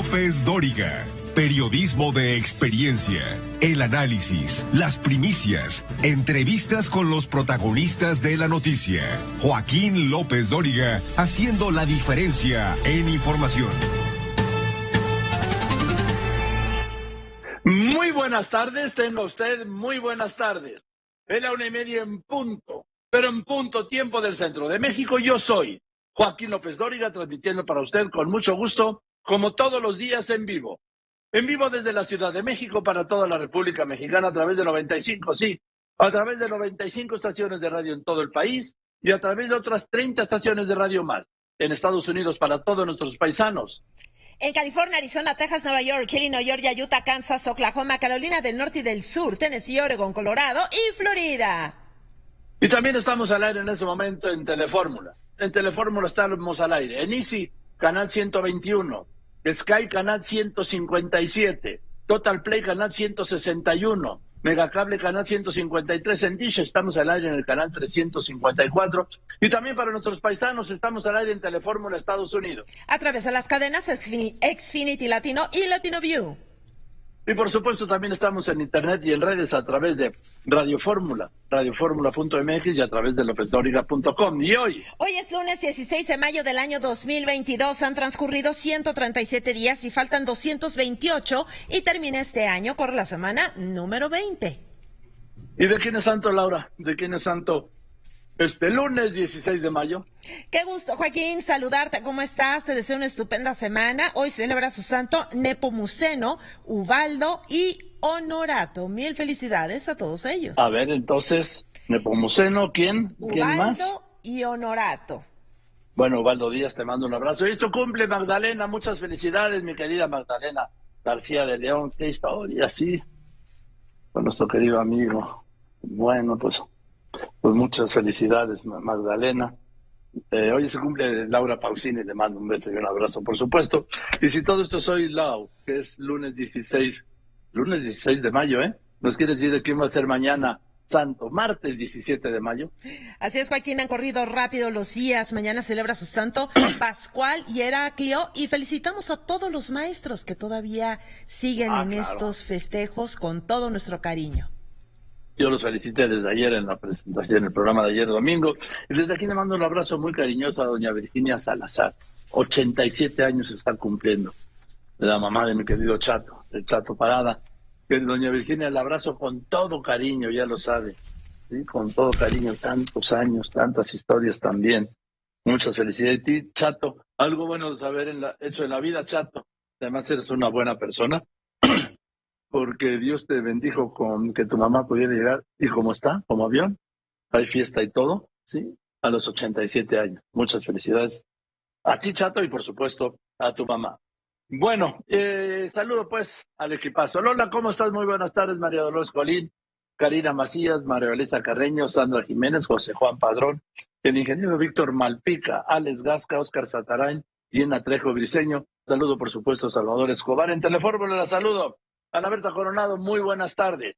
López Dóriga. Periodismo de experiencia, el análisis, las primicias, entrevistas con los protagonistas de la noticia. Joaquín López Dóriga, haciendo la diferencia en información. Muy buenas tardes, tenga usted muy buenas tardes. Es la 1:30 en punto, pero en punto tiempo del centro de México. Yo soy Joaquín López Dóriga, transmitiendo para usted con mucho gusto, como todos los días en vivo. En vivo desde la Ciudad de México para toda la República Mexicana a través de 95, sí, a través de 95 estaciones de radio en todo el país y a través de otras 30 estaciones de radio más en Estados Unidos para todos nuestros paisanos. En California, Arizona, Texas, Nueva York, Illinois, Georgia, Utah, Kansas, Oklahoma, Carolina del Norte y del Sur, Tennessee, Oregon, Colorado y Florida. Y también estamos al aire en ese momento en Telefórmula. En Telefórmula estamos al aire. En Easy, canal 121. Sky, canal 157. Total Play, canal 161. Megacable, canal 153. En Dish estamos al aire en el canal 354. Y también para nuestros paisanos estamos al aire en Telefórmula Estados Unidos. A través de las cadenas Xfinity Latino y Latino View. Y por supuesto también estamos en internet y en redes a través de Radio Fórmula, radioformula.mx y a través de lopesdoriga.com. Y hoy es lunes 16 de mayo del año 2022. Han transcurrido 137 días y faltan 228 y termina este año por la semana número 20. ¿Y de quién es santo, Laura? ¿De quién es santo este lunes 16 de mayo? Qué gusto, Joaquín, saludarte. ¿Cómo estás? Te deseo una estupenda semana. Hoy celebra su santo Nepomuceno, Ubaldo y Honorato. Mil felicidades a todos ellos. A ver, entonces, Nepomuceno, ¿quién? ¿Quién más? Ubaldo y Honorato. Bueno, Ubaldo Díaz, te mando un abrazo. Esto cumple Magdalena, muchas felicidades, mi querida Magdalena García de León. Qué historia, sí, con nuestro querido amigo. Bueno, pues muchas felicidades, Magdalena. Hoy se cumple Laura Pausini, le mando un beso y un abrazo, por supuesto. Y si todo esto soy Lau, que es lunes 16 de mayo, ¿Nos quiere decir de quién va a ser mañana santo? Martes 17 de mayo. Así es, Joaquín, han corrido rápido los días. Mañana celebra su santo Pascual y Heraclio. Y felicitamos a todos los maestros que todavía siguen en estos festejos con todo nuestro cariño. Yo los felicité desde ayer en la presentación, en el programa de ayer domingo. Y desde aquí le mando un abrazo muy cariñoso a doña Virginia Salazar. 87 años está cumpliendo. La mamá de mi querido Chato, el Chato Parada. Que doña Virginia, el abrazo con todo cariño, ya lo sabe. ¿Sí? Con todo cariño, tantos años, tantas historias también. Muchas felicidades. Y ti, Chato, algo bueno de saber hecho en la vida, Chato. Además eres una buena persona. Porque Dios te bendijo con que tu mamá pudiera llegar, y como está, como avión, hay fiesta y todo, ¿sí? A los 87 años. Muchas felicidades a ti, Chato, y por supuesto a tu mamá. Bueno, saludo pues al equipazo. Lola, ¿cómo estás? Muy buenas tardes, María Dolores Colín, Karina Macías, María Elisa Carreño, Sandra Jiménez, José Juan Padrón, el ingeniero Víctor Malpica, Alex Gasca, Óscar Satarain, Diana Trejo Briseño. Saludo, por supuesto, a Salvador Escobar. En Telefórmula la saludo. Ana Berta Coronado, muy buenas tardes.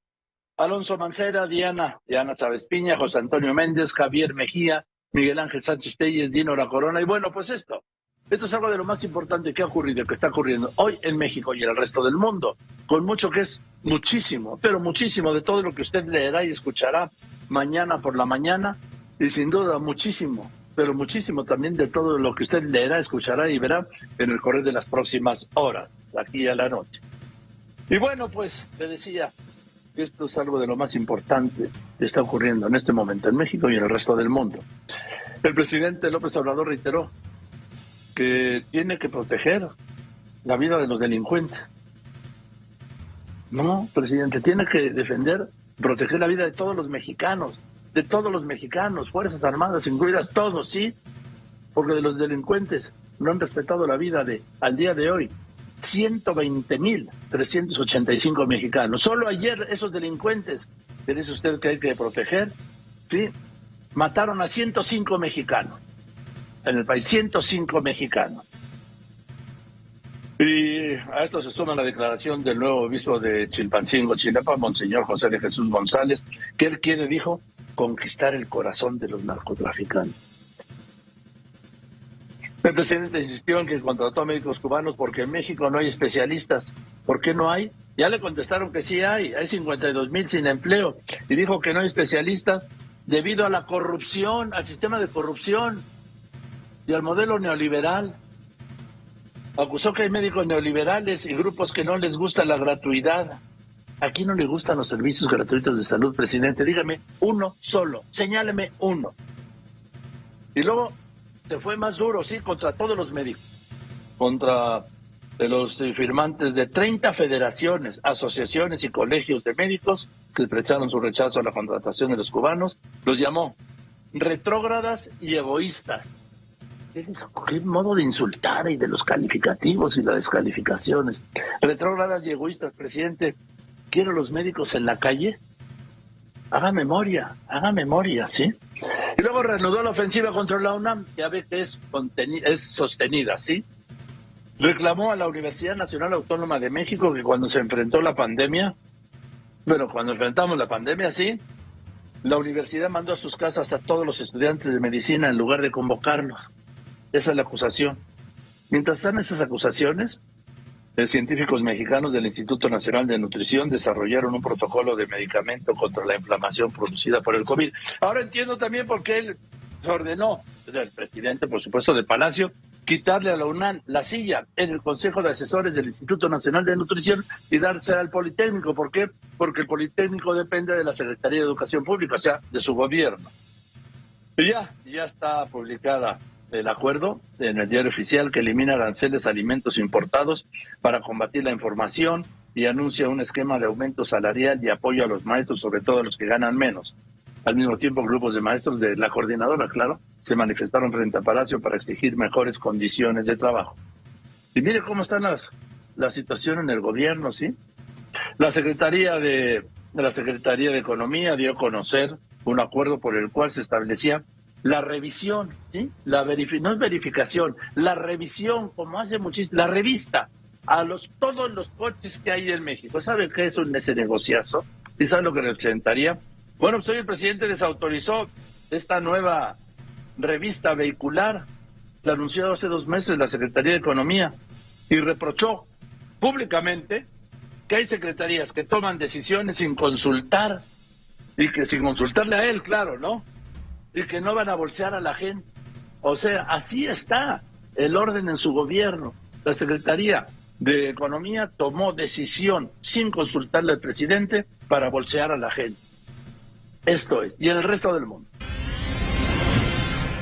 Alonso Mancera, Diana Chávez Piña, José Antonio Méndez, Javier Mejía, Miguel Ángel Sánchez Telles, Dino La Corona. Y bueno, pues esto es algo de lo más importante que ha ocurrido, que está ocurriendo hoy en México y en el resto del mundo, con mucho que es muchísimo, pero muchísimo de todo lo que usted leerá y escuchará mañana por la mañana, y sin duda muchísimo, pero muchísimo también de todo lo que usted leerá, escuchará y verá en el correr de las próximas horas, de aquí a la noche. Y bueno, pues le decía que esto es algo de lo más importante que está ocurriendo en este momento en México y en el resto del mundo. El presidente López Obrador reiteró que tiene que proteger la vida de los delincuentes. No, presidente, tiene que defender, proteger la vida de todos los mexicanos, Fuerzas Armadas incluidas, todos, ¿sí? Porque de los delincuentes no han respetado la vida al día de hoy 120,385 mexicanos. Solo ayer esos delincuentes, que dice usted que hay que proteger, ¿sí? Mataron a 105 mexicanos en el país, 105 mexicanos. Y a esto se suma la declaración del nuevo obispo de Chilpancingo, Chilapa, Monseñor José de Jesús González, que él quiere, dijo, conquistar el corazón de los narcotraficantes. El presidente insistió en que contrató a médicos cubanos porque en México no hay especialistas. ¿Por qué no hay? Ya le contestaron que sí hay 52,000 sin empleo. Y dijo que no hay especialistas debido a la corrupción, al sistema de corrupción y al modelo neoliberal. Acusó que hay médicos neoliberales y grupos que no les gusta la gratuidad. Aquí no le gustan los servicios gratuitos de salud, presidente. Dígame uno solo, señáleme uno. Y luego se fue más duro, sí, contra todos los médicos, contra los firmantes de 30 federaciones, asociaciones y colegios de médicos que expresaron su rechazo a la contratación de los cubanos. Los llamó retrógradas y egoístas. ¿Qué modo de insultar y de los calificativos y las descalificaciones? Retrógradas y egoístas, presidente. ¿Quiero los médicos en la calle? Haga memoria, ¿sí? Y luego reanudó la ofensiva contra la UNAM, ya ve que es sostenida, ¿sí? Reclamó a la Universidad Nacional Autónoma de México que cuando se enfrentó la pandemia, cuando enfrentamos la pandemia, sí, la universidad mandó a sus casas a todos los estudiantes de medicina en lugar de convocarlos. Esa es la acusación. Mientras están esas acusaciones, científicos mexicanos del Instituto Nacional de Nutrición desarrollaron un protocolo de medicamento contra la inflamación producida por el COVID. Ahora entiendo también por qué él se ordenó, el presidente, por supuesto, de Palacio, quitarle a la UNAM la silla en el Consejo de Asesores del Instituto Nacional de Nutrición y dársela al Politécnico. ¿Por qué? Porque el Politécnico depende de la Secretaría de Educación Pública, o sea, de su gobierno. Y ya está publicada el acuerdo en el Diario Oficial que elimina aranceles a alimentos importados para combatir la información y anuncia un esquema de aumento salarial y apoyo a los maestros, sobre todo a los que ganan menos. Al mismo tiempo, grupos de maestros de la coordinadora, claro, se manifestaron frente a Palacio para exigir mejores condiciones de trabajo. Y mire cómo está la situación en el gobierno, ¿sí? La Secretaría de Economía dio a conocer un acuerdo por el cual se establecía la revisión, ¿sí? No es verificación, la revisión, como hace muchísimo, la revista a todos los coches que hay en México. ¿Sabe qué es ese negociazo? ¿Y sabe lo que representaría? Bueno, pues hoy el presidente desautorizó esta nueva revista vehicular, la anunció hace 2 meses la Secretaría de Economía, y reprochó públicamente que hay secretarías que toman decisiones sin consultar, y que sin consultarle a él, claro, ¿no? Y que no van a bolsear a la gente. O sea, así está el orden en su gobierno. La Secretaría de Economía tomó decisión sin consultarle al presidente para bolsear a la gente. Esto es, y en el resto del mundo.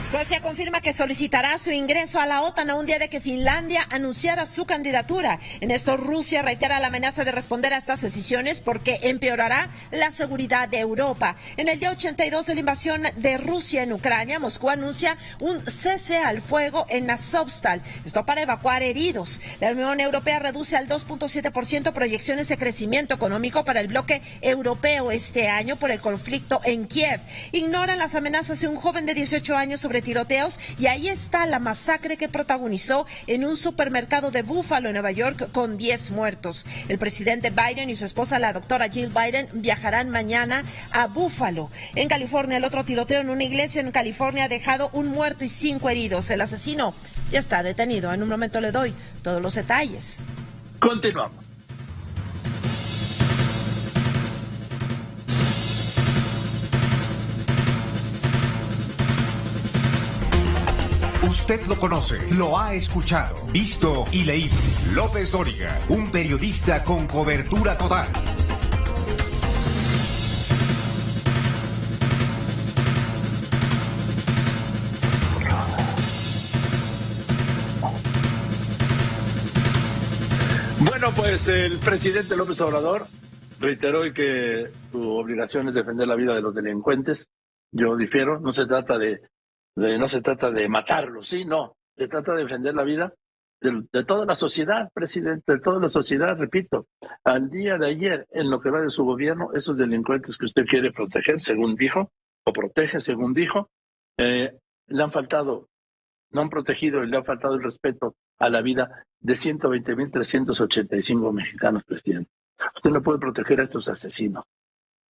Suecia confirma que solicitará su ingreso a la OTAN a un día de que Finlandia anunciara su candidatura. En esto, Rusia reitera la amenaza de responder a estas decisiones porque empeorará la seguridad de Europa. En el día 82 de la invasión de Rusia en Ucrania, Moscú anuncia un cese al fuego en Azovstal. Esto para evacuar heridos. La Unión Europea reduce al 2.7% proyecciones de crecimiento económico para el bloque europeo este año por el conflicto en Kiev. Ignoran las amenazas de un joven de 18 años sobre tiroteos, y ahí está la masacre que protagonizó en un supermercado de Buffalo, en Nueva York, con 10 muertos. El presidente Biden y su esposa, la doctora Jill Biden, viajarán mañana a Buffalo. En California, el otro tiroteo en una iglesia en California ha dejado 1 muerto y 5 heridos. El asesino ya está detenido. En un momento le doy todos los detalles. Continuamos. Usted lo conoce, lo ha escuchado, visto y leído. López Dóriga, un periodista con cobertura total. Bueno, pues el presidente López Obrador reiteró que su obligación es defender la vida de los delincuentes. Yo difiero, no se trata de matarlos, sí, no, se trata de defender la vida de toda la sociedad, presidente, de toda la sociedad, repito. Al día de ayer, en lo que va de su gobierno, esos delincuentes que usted quiere proteger, según dijo, o protege, según dijo, le han faltado, no han protegido y le ha faltado el respeto a la vida de 120,385 mexicanos, presidente. Usted no puede proteger a estos asesinos,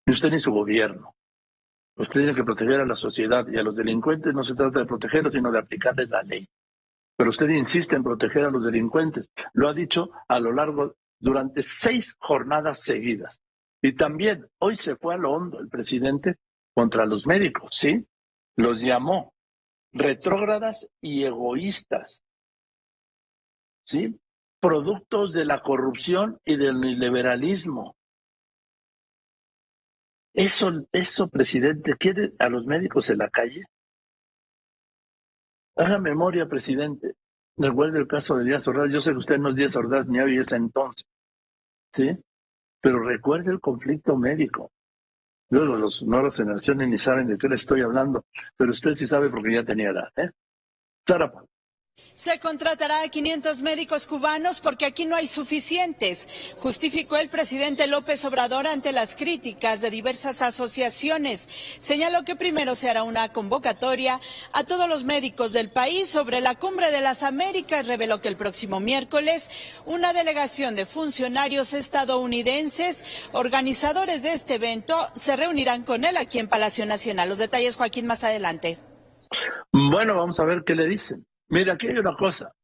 ni usted ni su gobierno. Usted tiene que proteger a la sociedad, y a los delincuentes no se trata de protegerlos, sino de aplicarles la ley. pero usted insiste en proteger a los delincuentes. Lo ha dicho a lo largo, durante 6 jornadas seguidas. Y también hoy se fue a lo hondo el presidente contra los médicos, ¿sí? Los llamó retrógradas y egoístas, ¿sí? Productos de la corrupción y del liberalismo. Eso, presidente, ¿quiere a los médicos en la calle? Haga memoria, presidente. Recuerde el caso de Díaz Ordaz. Yo sé que usted no es Díaz Ordaz ni hoy, es entonces, ¿sí? Pero recuerde el conflicto médico. Luego los nuevas generaciones ni saben de qué le estoy hablando, pero usted sí sabe porque ya tenía edad, ¿eh? Sara. Se contratará a 500 médicos cubanos porque aquí no hay suficientes, justificó el presidente López Obrador ante las críticas de diversas asociaciones. Señaló que primero se hará una convocatoria a todos los médicos del país sobre la Cumbre de las Américas. Reveló que el próximo miércoles una delegación de funcionarios estadounidenses, organizadores de este evento, se reunirán con él aquí en Palacio Nacional. Los detalles, Joaquín, más adelante. Bueno, vamos a ver qué le dicen. Mira, aquí hay una cosa.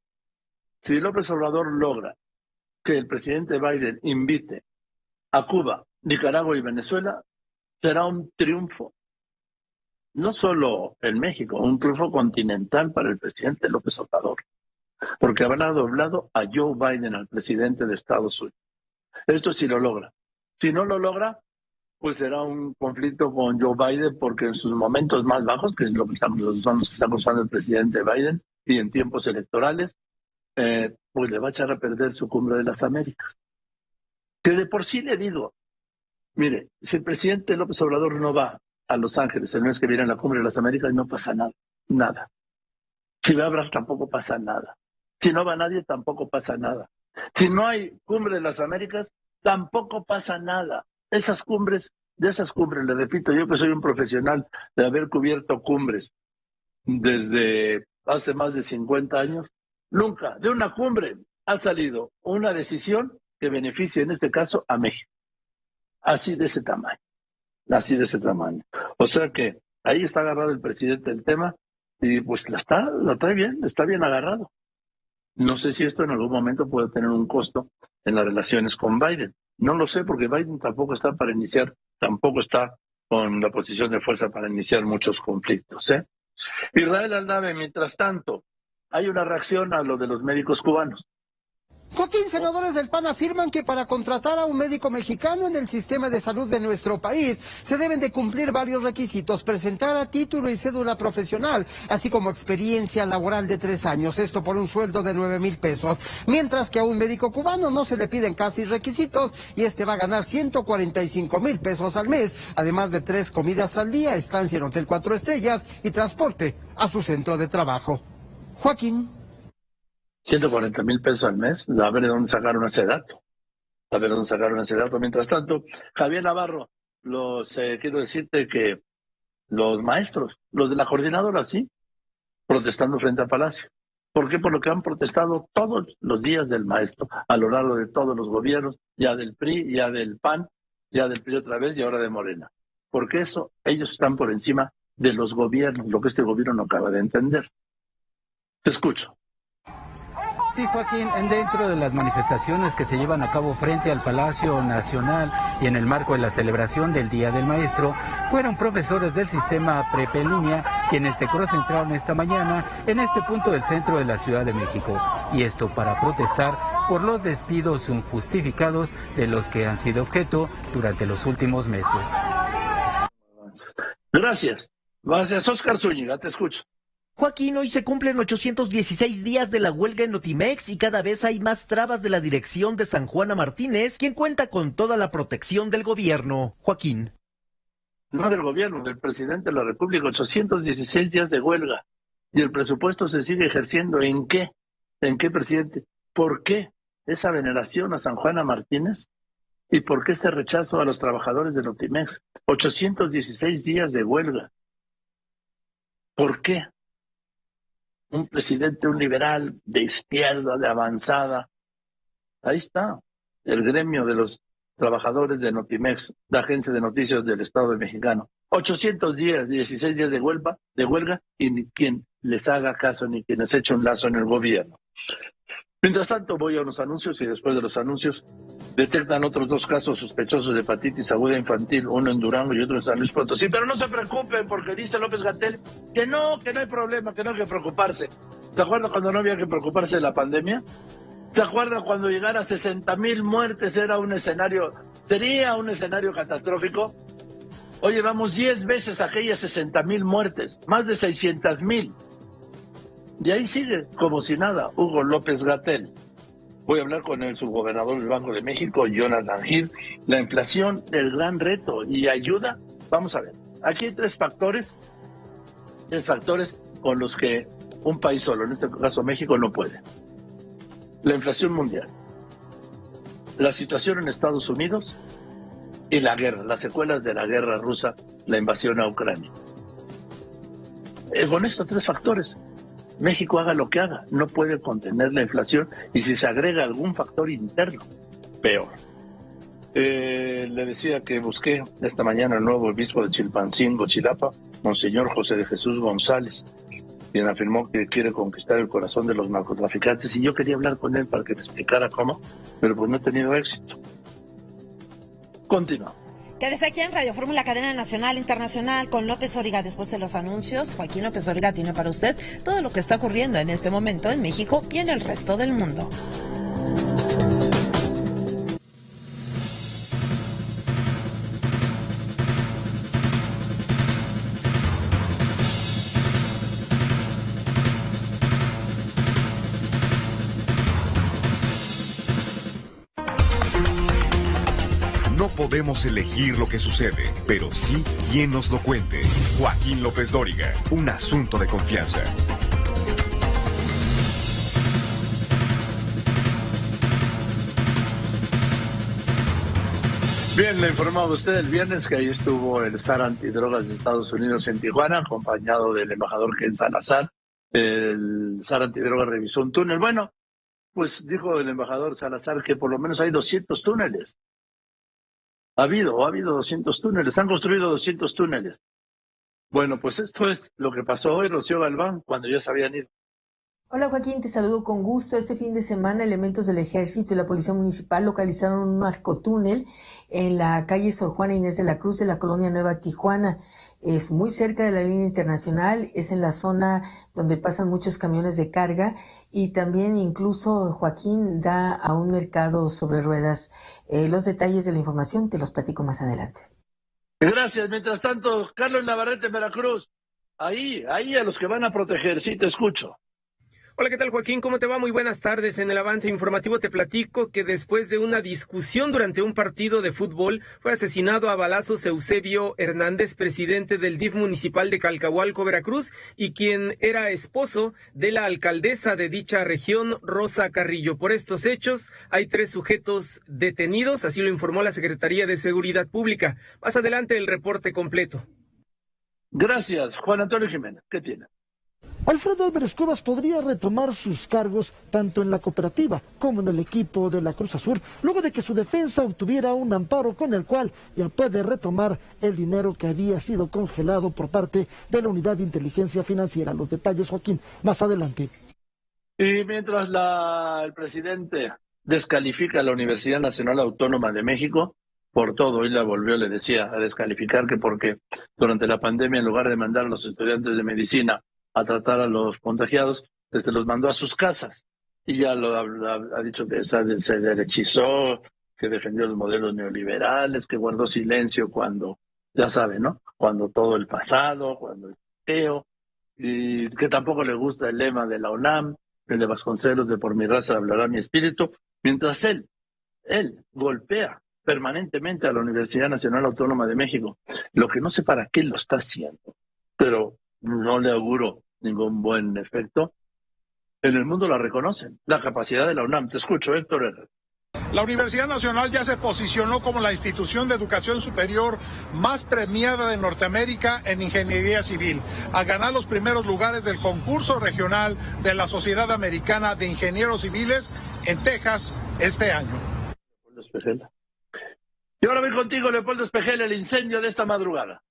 Si López Obrador logra que el presidente Biden invite a Cuba, Nicaragua y Venezuela, será un triunfo, no solo en México, un triunfo continental para el presidente López Obrador, porque habrá doblado a Joe Biden, al presidente de Estados Unidos. Esto sí lo logra. Si no lo logra, pues será un conflicto con Joe Biden, porque en sus momentos más bajos, que es lo que son los que está usando el presidente Biden, y en tiempos electorales, pues le va a echar a perder su Cumbre de las Américas. Que de por sí le digo, mire, si el presidente López Obrador no va a Los Ángeles el mes que viene a la Cumbre de las Américas, no pasa nada, nada. Si va a hablar, tampoco pasa nada. Si no va nadie, tampoco pasa nada. Si no hay Cumbre de las Américas, tampoco pasa nada. De esas cumbres, le repito, yo que soy un profesional de haber cubierto cumbres desde hace más de 50 años, nunca de una cumbre ha salido una decisión que beneficie, en este caso, a México. Así de ese tamaño. O sea que ahí está agarrado el presidente del tema y pues la trae bien, está bien agarrado. No sé si esto en algún momento puede tener un costo en las relaciones con Biden. No lo sé porque Biden tampoco está con la posición de fuerza para iniciar muchos conflictos, ¿eh? Israel Aldave, mientras tanto, hay una reacción a lo de los médicos cubanos. Joaquín, senadores del PAN afirman que para contratar a un médico mexicano en el sistema de salud de nuestro país se deben de cumplir varios requisitos: presentar a título y cédula profesional, así como experiencia laboral de 3 años, esto por un sueldo de 9,000 pesos, mientras que a un médico cubano no se le piden casi requisitos y este va a ganar 145,000 pesos al mes, además de 3 comidas al día, estancia en hotel 4 estrellas y transporte a su centro de trabajo. Joaquín. 140,000 pesos al mes, a ver de dónde sacaron ese dato. Mientras tanto, Javier Navarro, quiero decirte que los maestros, los de la coordinadora, sí, protestando frente al Palacio. ¿Por qué? Por lo que han protestado todos los días del maestro, a lo largo de todos los gobiernos, ya del PRI, ya del PAN, ya del PRI otra vez y ahora de Morena. Porque ellos están por encima de los gobiernos, lo que este gobierno no acaba de entender. Te escucho. Sí, Joaquín, dentro de las manifestaciones que se llevan a cabo frente al Palacio Nacional y en el marco de la celebración del Día del Maestro, fueron profesores del sistema Prepa en línea quienes se concentraron esta mañana en este punto del centro de la Ciudad de México. Y esto para protestar por los despidos injustificados de los que han sido objeto durante los últimos meses. Gracias, Óscar Zúñiga, te escucho. Joaquín, hoy se cumplen 816 días de la huelga en Notimex y cada vez hay más trabas de la dirección de San Juana Martínez, quien cuenta con toda la protección del gobierno. Joaquín. No del gobierno, del presidente de la República, 816 días de huelga. Y el presupuesto se sigue ejerciendo. ¿En qué? ¿En qué, presidente? ¿Por qué esa veneración a San Juana Martínez? ¿Y por qué este rechazo a los trabajadores de Notimex? 816 días de huelga. ¿Por qué? Un presidente, un liberal de izquierda, de avanzada. Ahí está, el gremio de los trabajadores de Notimex, la agencia de noticias del Estado mexicano. 816 días de huelga, y les haga caso ni quienes echen un lazo en el gobierno. Mientras tanto, voy a unos anuncios y después de los anuncios detectan otros 2 casos sospechosos de hepatitis aguda infantil, uno en Durango y otro en San Luis Potosí. Pero no se preocupen porque dice López-Gatell que no hay problema, que no hay que preocuparse. ¿Se acuerdan cuando no había que preocuparse de la pandemia? ¿Se acuerdan cuando llegara a 60,000 muertes sería un escenario catastrófico? Hoy llevamos 10 veces aquellas 60,000 muertes, más de 600,000. Y ahí sigue, como si nada, Hugo López-Gatell. Voy a hablar con el subgobernador del Banco de México, Jonathan Hill. La inflación, el gran reto y ayuda. Vamos a ver, aquí hay 3 factores con los que un país solo, en este caso México, no puede. La inflación mundial, la situación en Estados Unidos y la guerra, las secuelas de la guerra rusa, la invasión a Ucrania. Con estos 3 factores, México haga lo que haga, no puede contener la inflación y si se agrega algún factor interno, peor. Le decía que busqué esta mañana al nuevo obispo de Chilpancingo, Chilapa, Monseñor José de Jesús González, quien afirmó que quiere conquistar el corazón de los narcotraficantes y yo quería hablar con él para que me explicara cómo, pero pues no he tenido éxito. Continúa. Quédese aquí en Radio Fórmula, cadena nacional, internacional, con López Dóriga. Después de los anuncios, Joaquín López Dóriga tiene para usted todo lo que está ocurriendo en este momento en México y en el resto del mundo. No podemos elegir lo que sucede, pero sí quién nos lo cuente. Joaquín López Dóriga, un asunto de confianza. Bien, le informaba usted el viernes que ahí estuvo el SAR Antidrogas de Estados Unidos en Tijuana, acompañado del embajador Ken Salazar. El SAR Antidrogas revisó un túnel. Bueno, pues dijo el embajador Salazar que por lo menos hay 200 túneles. Ha habido 200 túneles, han construido 200 túneles. Bueno, pues esto es lo que pasó hoy, Rocío Galván, cuando ya se habían ido. Hola Joaquín, te saludo con gusto. Este fin de semana elementos del Ejército y la Policía Municipal localizaron un narcotúnel en la calle Sor Juana Inés de la Cruz de la colonia Nueva Tijuana. Es muy cerca de la línea internacional, es en la zona donde pasan muchos camiones de carga y también incluso, Joaquín, da a un mercado sobre ruedas. Los detalles de la información te los platico más adelante. Gracias. Mientras tanto, Carlos Navarrete, Veracruz, ahí a los que van a proteger, sí te escucho. Hola, ¿qué tal, Joaquín? ¿Cómo te va? Muy buenas tardes. En el avance informativo te platico que después de una discusión durante un partido de fútbol, fue asesinado a balazos Eusebio Hernández, presidente del DIF municipal de Calcahualco, Veracruz, y quien era esposo de la alcaldesa de dicha región, Rosa Carrillo. Por estos hechos, hay 3 sujetos detenidos, así lo informó la Secretaría de Seguridad Pública. Más adelante el reporte completo. Gracias. Juan Antonio Jiménez, ¿qué tiene? Alfredo Álvarez Cuevas podría retomar sus cargos tanto en la cooperativa como en el equipo de la Cruz Azul, luego de que su defensa obtuviera un amparo con el cual ya puede retomar el dinero que había sido congelado por parte de la Unidad de Inteligencia Financiera. Los detalles, Joaquín, más adelante. Y mientras el presidente descalifica a la Universidad Nacional Autónoma de México, por todo, hoy la volvió, le decía, a descalificar que porque durante la pandemia, en lugar de mandar a los estudiantes de medicina a tratar a los contagiados, los mandó a sus casas. Y ya ha dicho que se derechizó, que defendió los modelos neoliberales, que guardó silencio cuando, ya sabe, ¿no? Cuando todo el pasado, cuando el feo, y que tampoco le gusta el lema de la UNAM, el de Vasconcelos, de por mi raza hablará mi espíritu, mientras él golpea permanentemente a la Universidad Nacional Autónoma de México. Lo que no sé para qué lo está haciendo, pero no le auguro ningún buen efecto. En el mundo la reconocen, la capacidad de la UNAM. Te escucho, Héctor Herrera. La Universidad Nacional ya se posicionó como la institución de educación superior más premiada de Norteamérica en ingeniería civil, al ganar los primeros lugares del concurso regional de la Sociedad Americana de Ingenieros Civiles en Texas este año. Y ahora voy contigo, Leopoldo Espejel, el incendio de esta madrugada.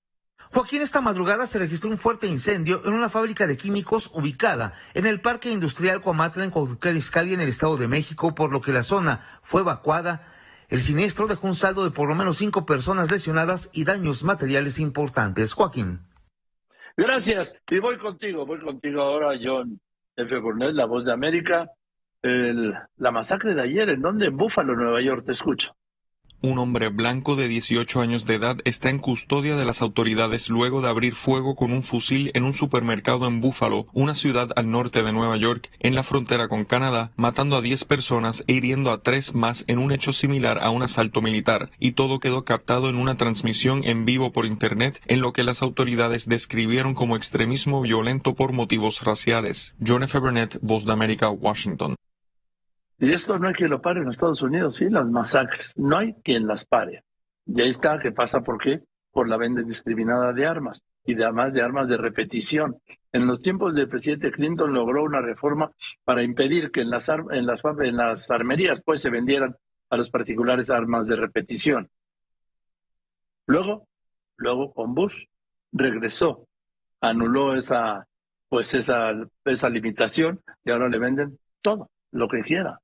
Joaquín, esta madrugada se registró un fuerte incendio en una fábrica de químicos ubicada en el Parque Industrial Cuamatla, en Cuautitlán Izcalli, en el Estado de México, por lo que la zona fue evacuada. El siniestro dejó un saldo de por lo menos 5 personas lesionadas y daños materiales importantes. Joaquín. Gracias. Y voy contigo ahora, John F. Burnett, La Voz de América. La masacre de ayer, ¿en dónde? En Búfalo, Nueva York, te escucho. Un hombre blanco de 18 años de edad está en custodia de las autoridades luego de abrir fuego con un fusil en un supermercado en Buffalo, una ciudad al norte de Nueva York, en la frontera con Canadá, matando a 10 personas e hiriendo a 3 más en un hecho similar a un asalto militar, y todo quedó captado en una transmisión en vivo por internet, en lo que las autoridades describieron como extremismo violento por motivos raciales. John F. Burnett, Voz de América, Washington. Y esto no hay quien lo pare en Estados Unidos, sí, las masacres, no hay quien las pare. Y ahí está, ¿qué pasa? ¿Por qué? Por la venta indiscriminada de armas, y además de armas de repetición. En los tiempos del presidente Clinton logró una reforma para impedir que en las armerías pues se vendieran a los particulares armas de repetición. Luego con Bush regresó, anuló esa limitación y ahora le venden todo, lo que quiera,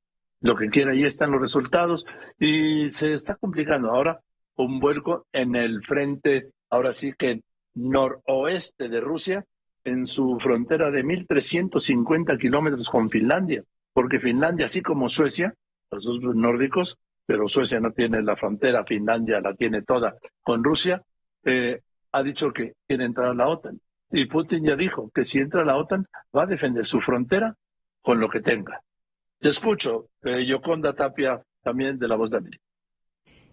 ahí están los resultados y se está complicando. Ahora un vuelco en el frente, ahora sí que noroeste de Rusia, en su frontera de 1.350 kilómetros con Finlandia, porque Finlandia, así como Suecia, los dos nórdicos, pero Suecia no tiene la frontera, Finlandia la tiene toda con Rusia, ha dicho que quiere entrar a la OTAN. Y Putin ya dijo que si entra a la OTAN va a defender su frontera con lo que tenga. Te escucho, Yoconda Tapia, también de La Voz de América.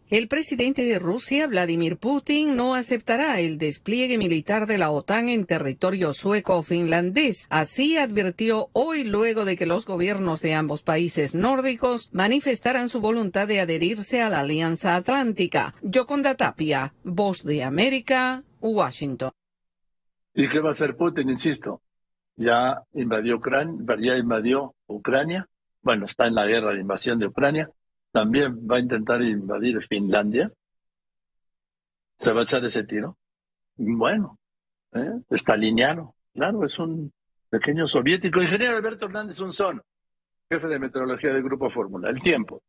El presidente de Rusia, Vladimir Putin, no aceptará el despliegue militar de la OTAN en territorio sueco o finlandés. Así advirtió hoy, luego de que los gobiernos de ambos países nórdicos manifestaran su voluntad de adherirse a la Alianza Atlántica. Yoconda Tapia, Voz de América, Washington. ¿Y qué va a hacer Putin? Insisto, ya invadió Ucrania. Bueno, está en la guerra de invasión de Ucrania. También va a intentar invadir Finlandia. Se va a echar ese tiro. Bueno, staliniano. Claro, es un pequeño soviético. Ingeniero Alberto Hernández Unzón, jefe de meteorología del Grupo Fórmula. El tiempo.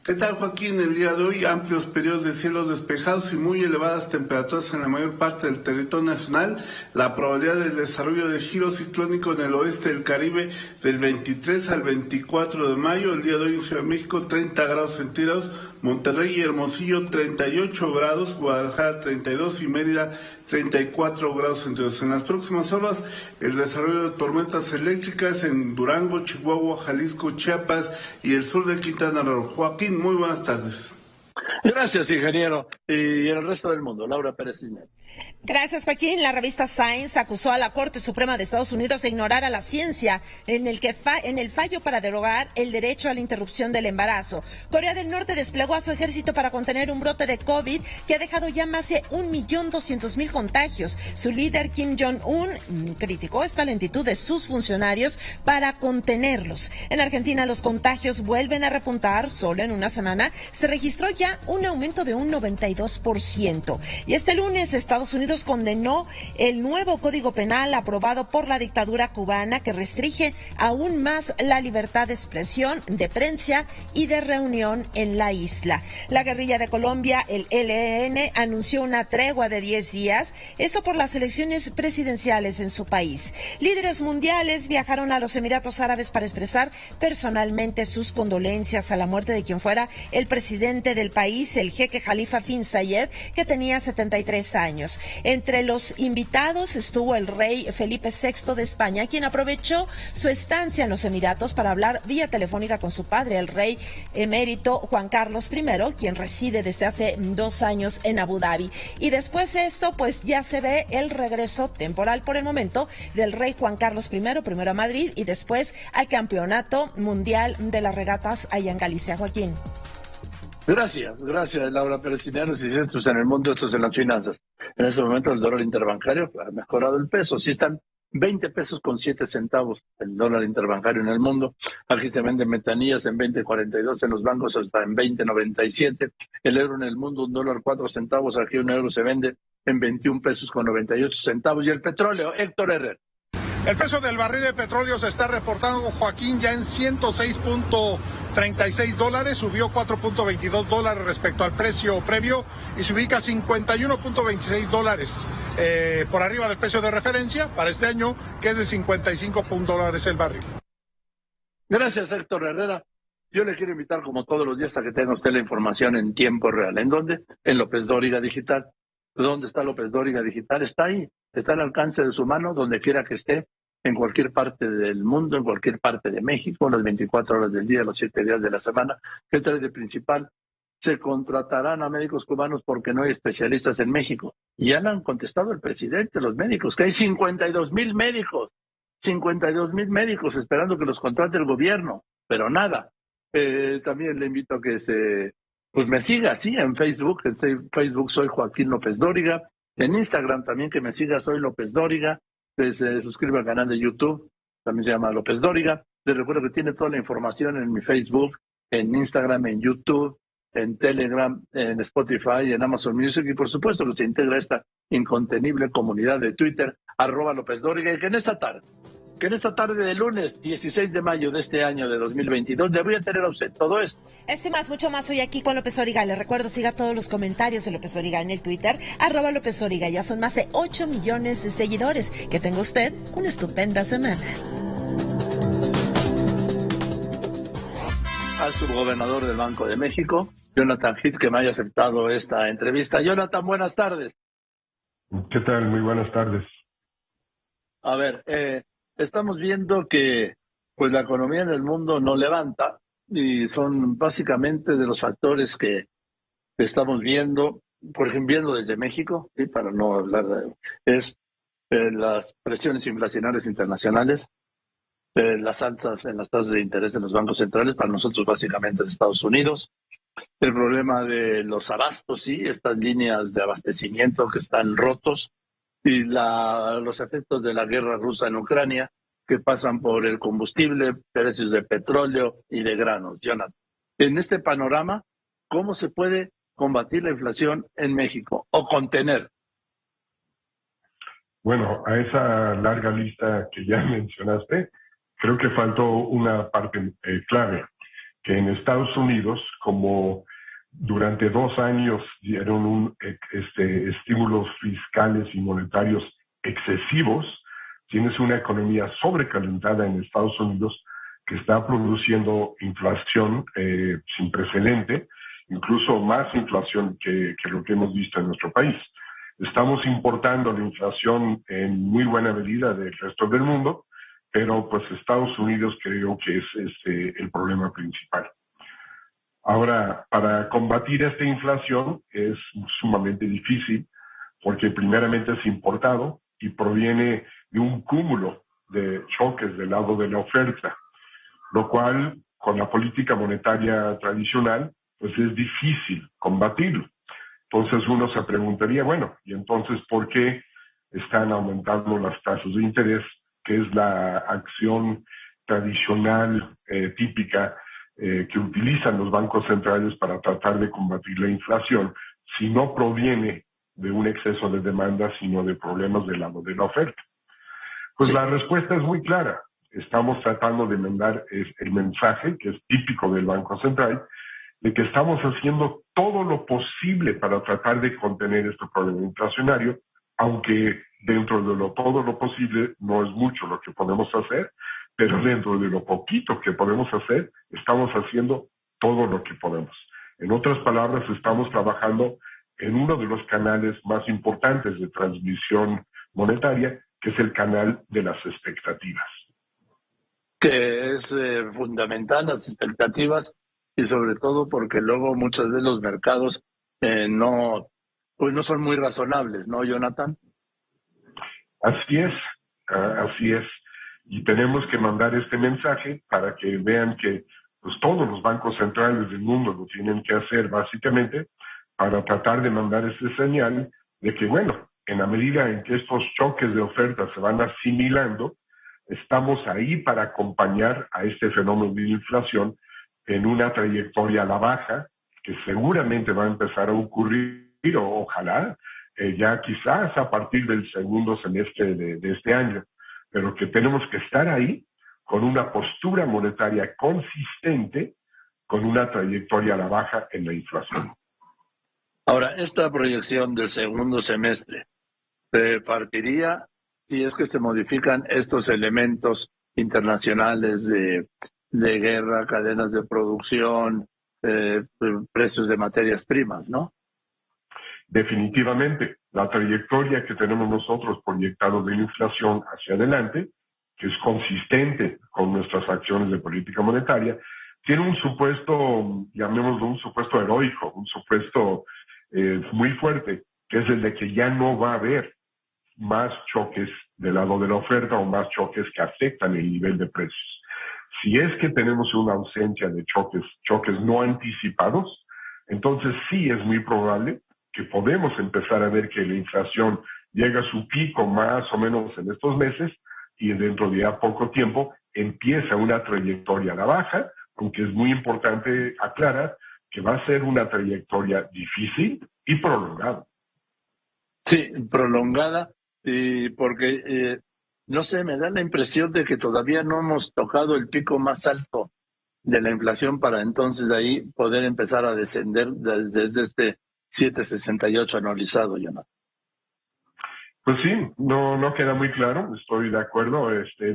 ¿Qué tal, Joaquín? El día de hoy, amplios periodos de cielos despejados y muy elevadas temperaturas en la mayor parte del territorio nacional. La probabilidad del desarrollo de giro ciclónico en el oeste del Caribe del 23 al 24 de mayo. El día de hoy en Ciudad de México, 30 grados centígrados. Monterrey y Hermosillo, 38 grados. Guadalajara, 32 y Mérida, 34 grados centígrados. En las próximas horas, el desarrollo de tormentas eléctricas en Durango, Chihuahua, Jalisco, Chiapas y el sur de Quintana Roo. Joaquín, muy buenas tardes. Gracias, ingeniero. Y en el resto del mundo, Laura Pérez Cisneros. Gracias, Joaquín. La revista Science acusó a la Corte Suprema de Estados Unidos de ignorar a la ciencia en el fallo para derogar el derecho a la interrupción del embarazo. Corea del Norte desplegó a su ejército para contener un brote de COVID que ha dejado ya más de 1.200.000 contagios. Su líder, Kim Jong-un, criticó esta lentitud de sus funcionarios para contenerlos. En Argentina, los contagios vuelven a repuntar. Solo en una semana se registró ya un aumento de un 92%. Y este lunes, Estados Unidos condenó el nuevo Código Penal aprobado por la dictadura cubana que restringe aún más la libertad de expresión, de prensa y de reunión en la isla. La guerrilla de Colombia, el ELN, anunció una tregua de 10 días, esto por las elecciones presidenciales en su país. Líderes mundiales viajaron a los Emiratos Árabes para expresar personalmente sus condolencias a la muerte de quien fuera el presidente del país, el jeque Jalifa bin Zayed, que tenía 73 años. Entre los invitados estuvo el rey Felipe VI de España, quien aprovechó su estancia en los Emiratos para hablar vía telefónica con su padre, el rey emérito Juan Carlos I, quien reside desde hace 2 años en Abu Dhabi. Y después de esto, pues ya se ve el regreso temporal por el momento del rey Juan Carlos I, primero a Madrid y después al Campeonato Mundial de las Regatas allá en Galicia. Joaquín. Gracias, Laura Pérez Cisneros. Y esto es en el mundo, esto es en las finanzas. En este momento el dólar interbancario ha mejorado el peso. Sí están 20 pesos con 7 centavos el dólar interbancario en el mundo. Aquí se venden metanillas en 20.42, en los bancos hasta en 20.97. El euro en el mundo, $1.04. Aquí un euro se vende en 21 pesos con 98 centavos. Y el petróleo, Héctor Herrera. El precio del barril de petróleo se está reportando, Joaquín, ya en $106.36, subió $4.22 respecto al precio previo y se ubica $51.26 por arriba del precio de referencia para este año, que es de $55 el barril. Gracias, Héctor Herrera. Yo le quiero invitar, como todos los días, a que tenga usted la información en tiempo real. ¿En dónde? En López Dóriga Digital. ¿Dónde está López Dóriga Digital? Está ahí, está al alcance de su mano, donde quiera que esté, en cualquier parte del mundo, en cualquier parte de México, las 24 horas del día, los 7 días de la semana. ¿Qué trae de principal? Se contratarán a médicos cubanos porque no hay especialistas en México. Y ya le han contestado el presidente, los médicos, que hay 52,000 médicos, 52,000 médicos esperando que los contrate el gobierno, pero nada. También le invito a que pues me siga así en Facebook. En Facebook soy Joaquín López Dóriga. En Instagram también que me siga, soy López Dóriga. Que se suscriba al canal de YouTube, también se llama López Dóriga. Les recuerdo que tiene toda la información en mi Facebook, en Instagram, en YouTube, en Telegram, en Spotify, en Amazon Music, y por supuesto que se integra esta incontenible comunidad de Twitter, @López Dóriga, y que en esta tarde de lunes 16 de mayo de este año de 2022 le voy a tener a usted todo esto. Esto y más, mucho más hoy aquí con López Dóriga. Les recuerdo, siga todos los comentarios de López Dóriga en el Twitter, @López Dóriga. Ya son más de 8 millones de seguidores. Que tenga usted una estupenda semana. Al subgobernador del Banco de México, Jonathan Heath, que me haya aceptado esta entrevista. Jonathan, buenas tardes. ¿Qué tal? Muy buenas tardes. A ver, estamos viendo que pues la economía en el mundo no levanta, y son básicamente de los factores que estamos viendo, por ejemplo, viendo desde México, ¿sí? Para no hablar es las presiones inflacionarias internacionales, las alzas en las tasas de interés de los bancos centrales, para nosotros básicamente de Estados Unidos, el problema de los abastos, sí, estas líneas de abastecimiento que están rotos, y los efectos de la guerra rusa en Ucrania, que pasan por el combustible, precios de petróleo y de granos. Jonathan, en este panorama, ¿cómo se puede combatir la inflación en México o contener? Bueno, a esa larga lista que ya mencionaste, creo que faltó una parte clave, que en Estados Unidos, como durante 2 años dieron estímulos fiscales y monetarios excesivos, tienes una economía sobrecalentada en Estados Unidos que está produciendo inflación sin precedente, incluso más inflación que lo que hemos visto en nuestro país. Estamos importando la inflación en muy buena medida del resto del mundo, pero pues Estados Unidos creo que es el problema principal. Ahora, para combatir esta inflación es sumamente difícil porque primeramente es importado y proviene de un cúmulo de choques del lado de la oferta, lo cual con la política monetaria tradicional pues es difícil combatirlo. Entonces uno se preguntaría, bueno, ¿y entonces por qué están aumentando las tasas de interés, que es la acción tradicional típica que utilizan los bancos centrales para tratar de combatir la inflación, si no proviene de un exceso de demanda, sino de problemas del lado de la oferta? Pues sí. La respuesta es muy clara. Estamos tratando de mandar el mensaje, que es típico del Banco Central, de que estamos haciendo todo lo posible para tratar de contener este problema inflacionario, aunque dentro de todo lo posible no es mucho lo que podemos hacer, pero dentro de lo poquito que podemos hacer, estamos haciendo todo lo que podemos. En otras palabras, estamos trabajando en uno de los canales más importantes de transmisión monetaria, que es el canal de las expectativas. Que es fundamental, las expectativas, y sobre todo porque luego muchas veces los mercados no son muy razonables, ¿no, Jonathan? Así es. Y tenemos que mandar este mensaje para que vean que pues, todos los bancos centrales del mundo lo tienen que hacer básicamente para tratar de mandar ese señal de que, bueno, en la medida en que estos choques de oferta se van asimilando, estamos ahí para acompañar a este fenómeno de inflación en una trayectoria a la baja que seguramente va a empezar a ocurrir, o ojalá, ya quizás a partir del segundo semestre de este año, pero que tenemos que estar ahí con una postura monetaria consistente, con una trayectoria a la baja en la inflación. Ahora, esta proyección del segundo semestre partiría si es que se modifican estos elementos internacionales de guerra, cadenas de producción, precios de materias primas, ¿no? Definitivamente, la trayectoria que tenemos nosotros proyectados de inflación hacia adelante, que es consistente con nuestras acciones de política monetaria, tiene un supuesto, llamémoslo un supuesto heroico, un supuesto muy fuerte, que es el de que ya no va a haber más choques del lado de la oferta o más choques que afectan el nivel de precios. Si es que tenemos una ausencia de choques no anticipados, entonces sí es muy probable que podemos empezar a ver que la inflación llega a su pico más o menos en estos meses y dentro de ya poco tiempo empieza una trayectoria a la baja, aunque es muy importante aclarar que va a ser una trayectoria difícil y prolongada. Sí, prolongada, porque, no sé, me da la impresión de que todavía no hemos tocado el pico más alto de la inflación para entonces ahí poder empezar a descender desde este 7.68 anualizado, Jonathan. Pues sí, no queda muy claro, estoy de acuerdo,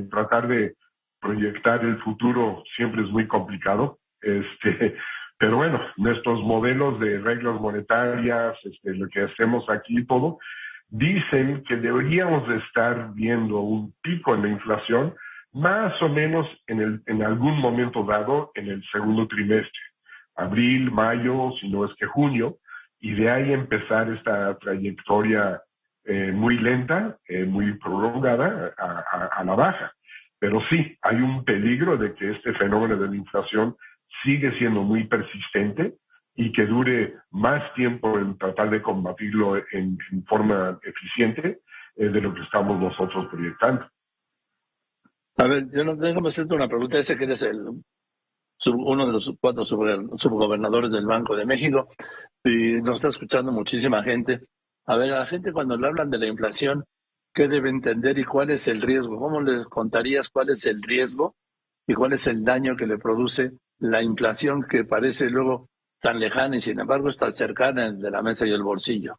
tratar de proyectar el futuro siempre es muy complicado, pero bueno, nuestros modelos de reglas monetarias, lo que hacemos aquí y todo, dicen que deberíamos de estar viendo un pico en la inflación más o menos en algún momento dado en el segundo trimestre, abril, mayo, si no es que junio, y de ahí empezar esta trayectoria muy lenta, muy prolongada a la baja. Pero sí, hay un peligro de que este fenómeno de la inflación sigue siendo muy persistente y que dure más tiempo en tratar de combatirlo en forma eficiente de lo que estamos nosotros proyectando. A ver, déjame hacerte una pregunta. Ese que eres uno de los 4 subgobernadores del Banco de México y nos está escuchando muchísima gente. A ver, a la gente cuando le hablan de la inflación, ¿qué debe entender y cuál es el riesgo? ¿Cómo les contarías cuál es el riesgo y cuál es el daño que le produce la inflación que parece luego tan lejana y sin embargo está cercana de la mesa y el bolsillo?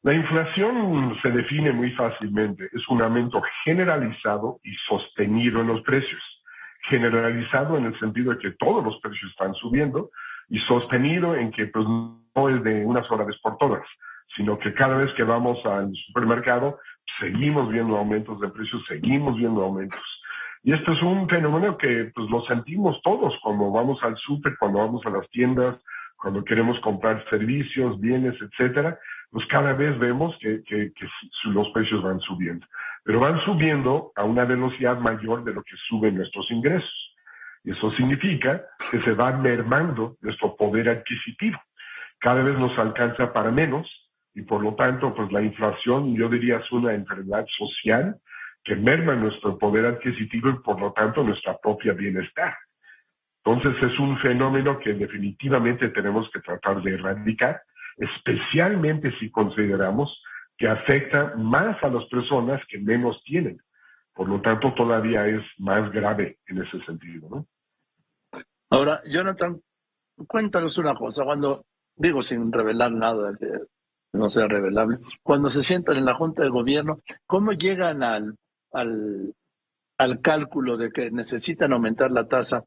La inflación se define muy fácilmente. Es un aumento generalizado y sostenido en los precios. Generalizado en el sentido de que todos los precios están subiendo y sostenido en que pues, no es de una sola vez por todas, sino que cada vez que vamos al supermercado seguimos viendo aumentos de precios, seguimos viendo aumentos. Y esto es un fenómeno que pues, lo sentimos todos cuando vamos al súper, cuando vamos a las tiendas, cuando queremos comprar servicios, bienes, etcétera, pues cada vez vemos que los precios van subiendo. Pero van subiendo a una velocidad mayor de lo que suben nuestros ingresos. Y eso significa que se va mermando nuestro poder adquisitivo. Cada vez nos alcanza para menos y por lo tanto, pues la inflación, yo diría, es una enfermedad social que merma nuestro poder adquisitivo y por lo tanto nuestra propia bienestar. Entonces es un fenómeno que definitivamente tenemos que tratar de erradicar, especialmente si consideramos que afecta más a las personas que menos tienen. Por lo tanto, todavía es más grave en ese sentido, ¿no? Ahora, Jonathan, cuéntanos una cosa. Cuando, digo sin revelar nada que no sea revelable, cuando se sientan en la Junta de Gobierno, ¿cómo llegan al cálculo de que necesitan aumentar la tasa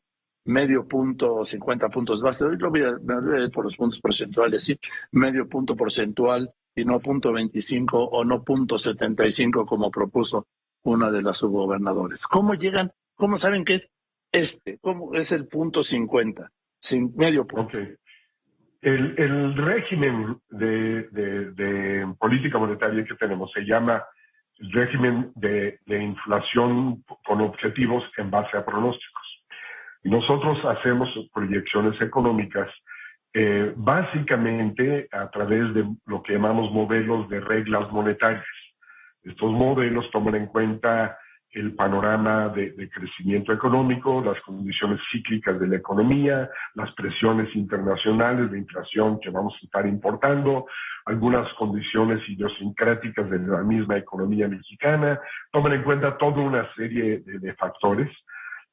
medio punto o 50 puntos base? Hoy me voy a ir por los puntos porcentuales, sí, medio punto porcentual y no 0.25 o no 0.75 como propuso una de las subgobernadores. ¿Cómo llegan? ¿Cómo saben que es ¿Cómo es el 0.50? Sin medio punto. Okay. El régimen de política monetaria que tenemos se llama el régimen de inflación con objetivos en base a pronósticos. Y nosotros hacemos proyecciones económicas básicamente a través de lo que llamamos modelos de reglas monetarias. Estos modelos toman en cuenta el panorama de crecimiento económico, las condiciones cíclicas de la economía, las presiones internacionales de inflación que vamos a estar importando, algunas condiciones idiosincráticas de la misma economía mexicana, toman en cuenta toda una serie de factores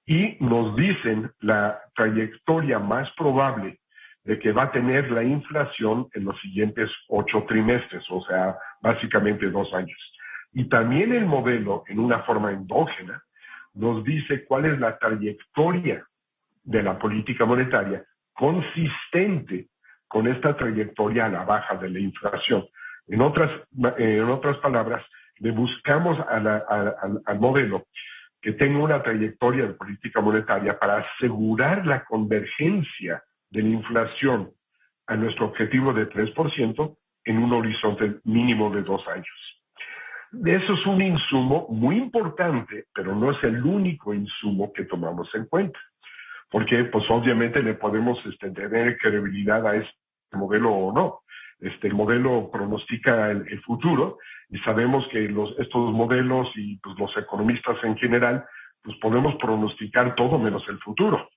y nos dicen la trayectoria más probable de que va a tener la inflación en los siguientes 8 trimestres, o sea, básicamente 2 años. Y también el modelo, en una forma endógena, nos dice cuál es la trayectoria de la política monetaria consistente con esta trayectoria a la baja de la inflación. En otras palabras, le buscamos al modelo que tenga una trayectoria de política monetaria para asegurar la convergencia de la inflación a nuestro objetivo de 3% en un horizonte mínimo de 2 años. Eso es un insumo muy importante, pero no es el único insumo que tomamos en cuenta. Porque, pues obviamente le podemos tener credibilidad a este modelo o no. El modelo pronostica el futuro y sabemos que estos modelos y pues, los economistas en general, pues podemos pronosticar todo menos el futuro.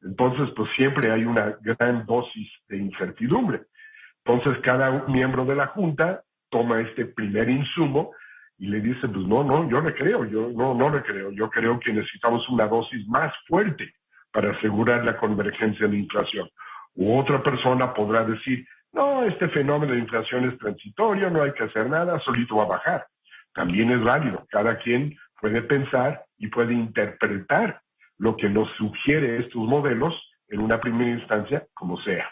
Entonces, pues siempre hay una gran dosis de incertidumbre. Entonces, cada miembro de la Junta toma este primer insumo y le dice, pues no, yo le creo, no le creo. Yo creo que necesitamos una dosis más fuerte para asegurar la convergencia de la inflación. U otra persona podrá decir, no, este fenómeno de inflación es transitorio, no hay que hacer nada, solito va a bajar. También es válido. Cada quien puede pensar y puede interpretar lo que nos sugiere estos modelos en una primera instancia, como sea.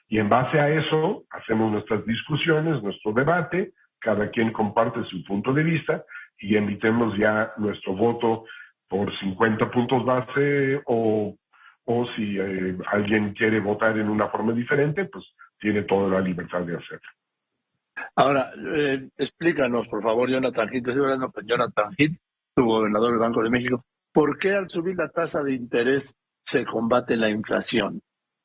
Y en base a eso, hacemos nuestras discusiones, nuestro debate, cada quien comparte su punto de vista y emitemos ya nuestro voto por 50 puntos base o si alguien quiere votar en una forma diferente, pues tiene toda la libertad de hacerlo. Ahora, explícanos, por favor, Jonathan Heath, estoy hablando con Jonathan Heath, tu gobernador del Banco de México, ¿por qué al subir la tasa de interés se combate la inflación?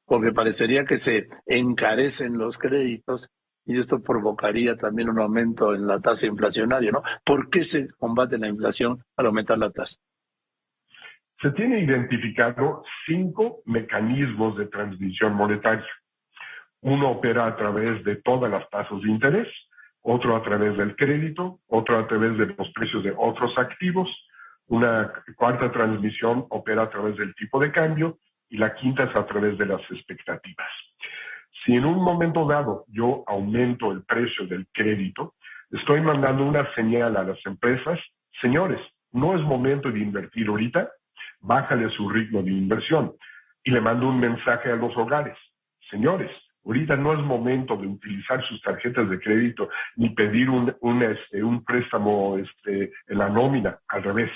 Porque parecería que se encarecen los créditos y esto provocaría también un aumento en la tasa inflacionaria, ¿no? ¿Por qué se combate la inflación al aumentar la tasa? Se tiene identificado 5 mecanismos de transmisión monetaria. Uno opera a través de todas las tasas de interés, otro a través del crédito, otro a través de los precios de otros activos, una cuarta transmisión opera a través del tipo de cambio y la quinta es a través de las expectativas. Si en un momento dado yo aumento el precio del crédito, estoy mandando una señal a las empresas, señores, no es momento de invertir ahorita, bájale su ritmo de inversión. Y le mando un mensaje a los hogares, señores, ahorita no es momento de utilizar sus tarjetas de crédito ni pedir un préstamo en la nómina, al revés.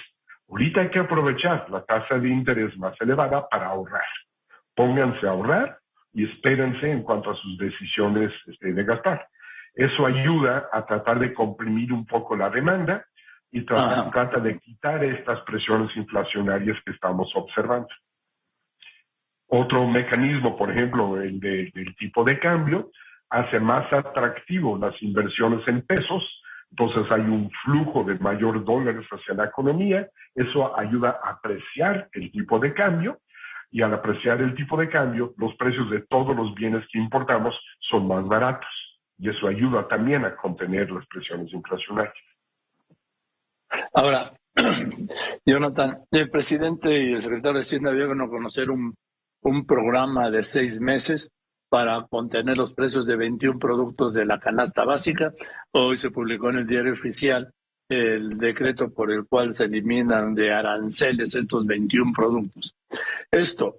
Ahorita hay que aprovechar la tasa de interés más elevada para ahorrar. Pónganse a ahorrar y espérense en cuanto a sus decisiones de gastar. Eso ayuda a tratar de comprimir un poco la demanda y trata de quitar estas presiones inflacionarias que estamos observando. Otro mecanismo, por ejemplo, el del tipo de cambio, hace más atractivo las inversiones en pesos, entonces hay un flujo de mayor dólares hacia la economía, eso ayuda a apreciar el tipo de cambio, y al apreciar el tipo de cambio, los precios de todos los bienes que importamos son más baratos, y eso ayuda también a contener las presiones inflacionarias. Ahora, Jonathan, el presidente y el secretario de Hacienda debieron conocer un programa de 6 meses para contener los precios de 21 productos de la canasta básica. Hoy se publicó en el Diario Oficial el decreto por el cual se eliminan de aranceles estos 21 productos. Esto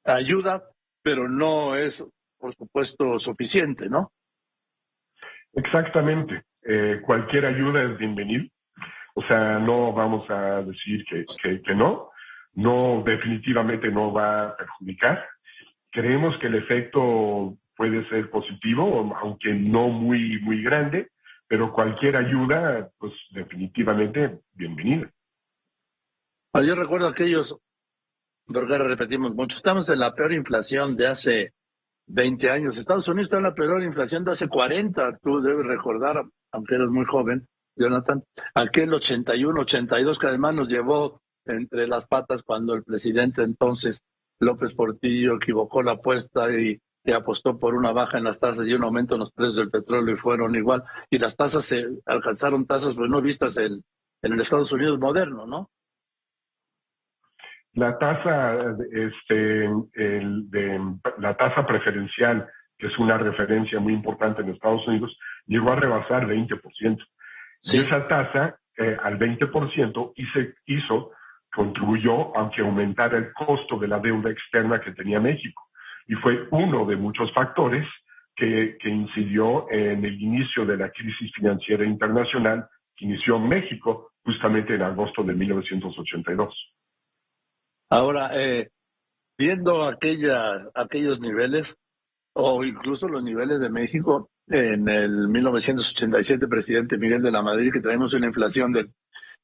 ayuda, pero no es, por supuesto, suficiente, ¿no? Exactamente. Cualquier ayuda es bienvenida. O sea, no vamos a decir que no. No, definitivamente no va a perjudicar. Creemos que el efecto puede ser positivo, aunque no muy grande, pero cualquier ayuda, pues definitivamente bienvenida. Yo recuerdo aquellos, porque ahora repetimos mucho, estamos en la peor inflación de hace 20 años. Estados Unidos está en la peor inflación de hace 40, tú debes recordar, aunque eres muy joven, Jonathan, aquel 81, 82 que además nos llevó entre las patas cuando el presidente entonces, López Portillo, equivocó la apuesta y apostó por una baja en las tasas y un aumento en los precios del petróleo y fueron igual. Y las tasas alcanzaron tasas pues no vistas en el Estados Unidos moderno, ¿no? La tasa, la tasa preferencial, que es una referencia muy importante en Estados Unidos, llegó a rebasar 20%. Sí. Y esa tasa al 20% contribuyó a que aumentara el costo de la deuda externa que tenía México. Y fue uno de muchos factores que incidió en el inicio de la crisis financiera internacional que inició en México justamente en agosto de 1982. Ahora, viendo aquellos niveles, o incluso los niveles de México, en el 1987, presidente Miguel de la Madrid, que traemos una inflación del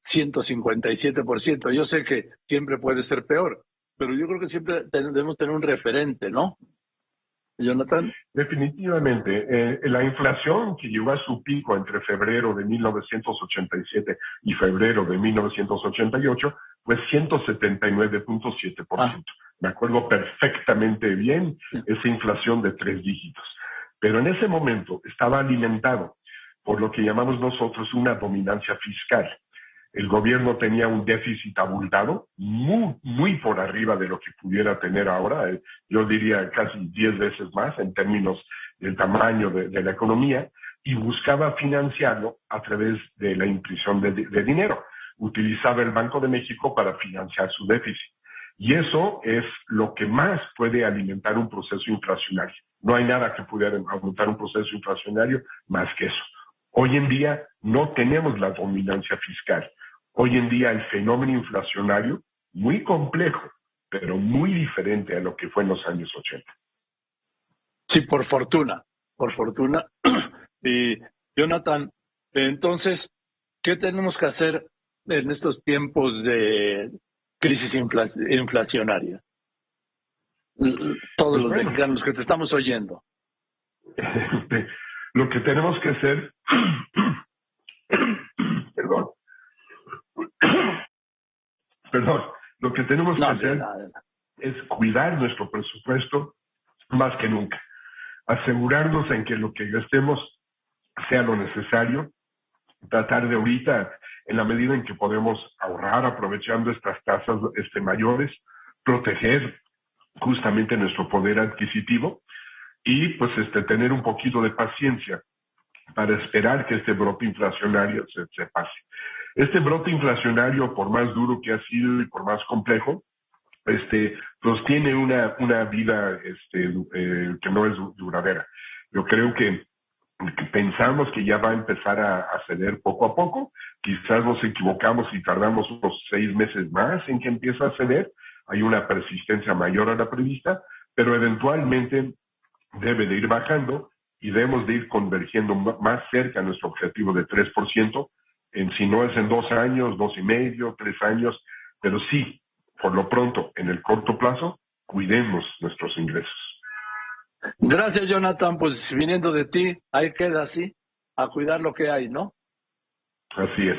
157%. Yo sé que siempre puede ser peor, pero yo creo que siempre debemos tener un referente, ¿no? Jonathan. Definitivamente. La inflación que llegó a su pico entre febrero de 1987 y febrero de 1988 fue 179.7%. Me acuerdo perfectamente bien esa inflación de 3 dígitos. Pero en ese momento estaba alimentado por lo que llamamos nosotros una dominancia fiscal. El gobierno tenía un déficit abultado, muy por arriba de lo que pudiera tener ahora, yo diría casi 10 veces más en términos del tamaño de la economía, y buscaba financiarlo a través de la impresión de dinero. Utilizaba el Banco de México para financiar su déficit. Y eso es lo que más puede alimentar un proceso inflacionario. No hay nada que pudiera aumentar un proceso inflacionario más que eso. Hoy en día no tenemos la dominancia fiscal. Hoy en día el fenómeno inflacionario, muy complejo, pero muy diferente a lo que fue en los años 80. Sí, por fortuna. Y Jonathan, entonces, ¿qué tenemos que hacer en estos tiempos de crisis inflacionaria? Todos los mexicanos que te estamos oyendo. Lo que tenemos que hacer, lo que tenemos que hacer es cuidar nuestro presupuesto más que nunca. Asegurarnos en que lo que gastemos sea lo necesario, tratar de ahorita, en la medida en que podemos ahorrar aprovechando estas tasas mayores, proteger justamente nuestro poder adquisitivo y pues tener un poquito de paciencia para esperar que este brote inflacionario se pase. Este brote inflacionario, por más duro que ha sido y por más complejo, pues tiene una vida que no es duradera. Yo creo que pensamos que ya va a empezar a ceder poco a poco. Quizás nos equivocamos y tardamos unos 6 meses más en que empiece a ceder. Hay una persistencia mayor a la prevista, pero eventualmente debe de ir bajando y debemos de ir convergiendo más cerca a nuestro objetivo de 3%, si no es en 2 años, 2,5, 3 años, pero sí, por lo pronto, en el corto plazo, cuidemos nuestros ingresos. Gracias, Jonathan. Pues viniendo de ti, ahí queda así, a cuidar lo que hay, ¿no? Así es,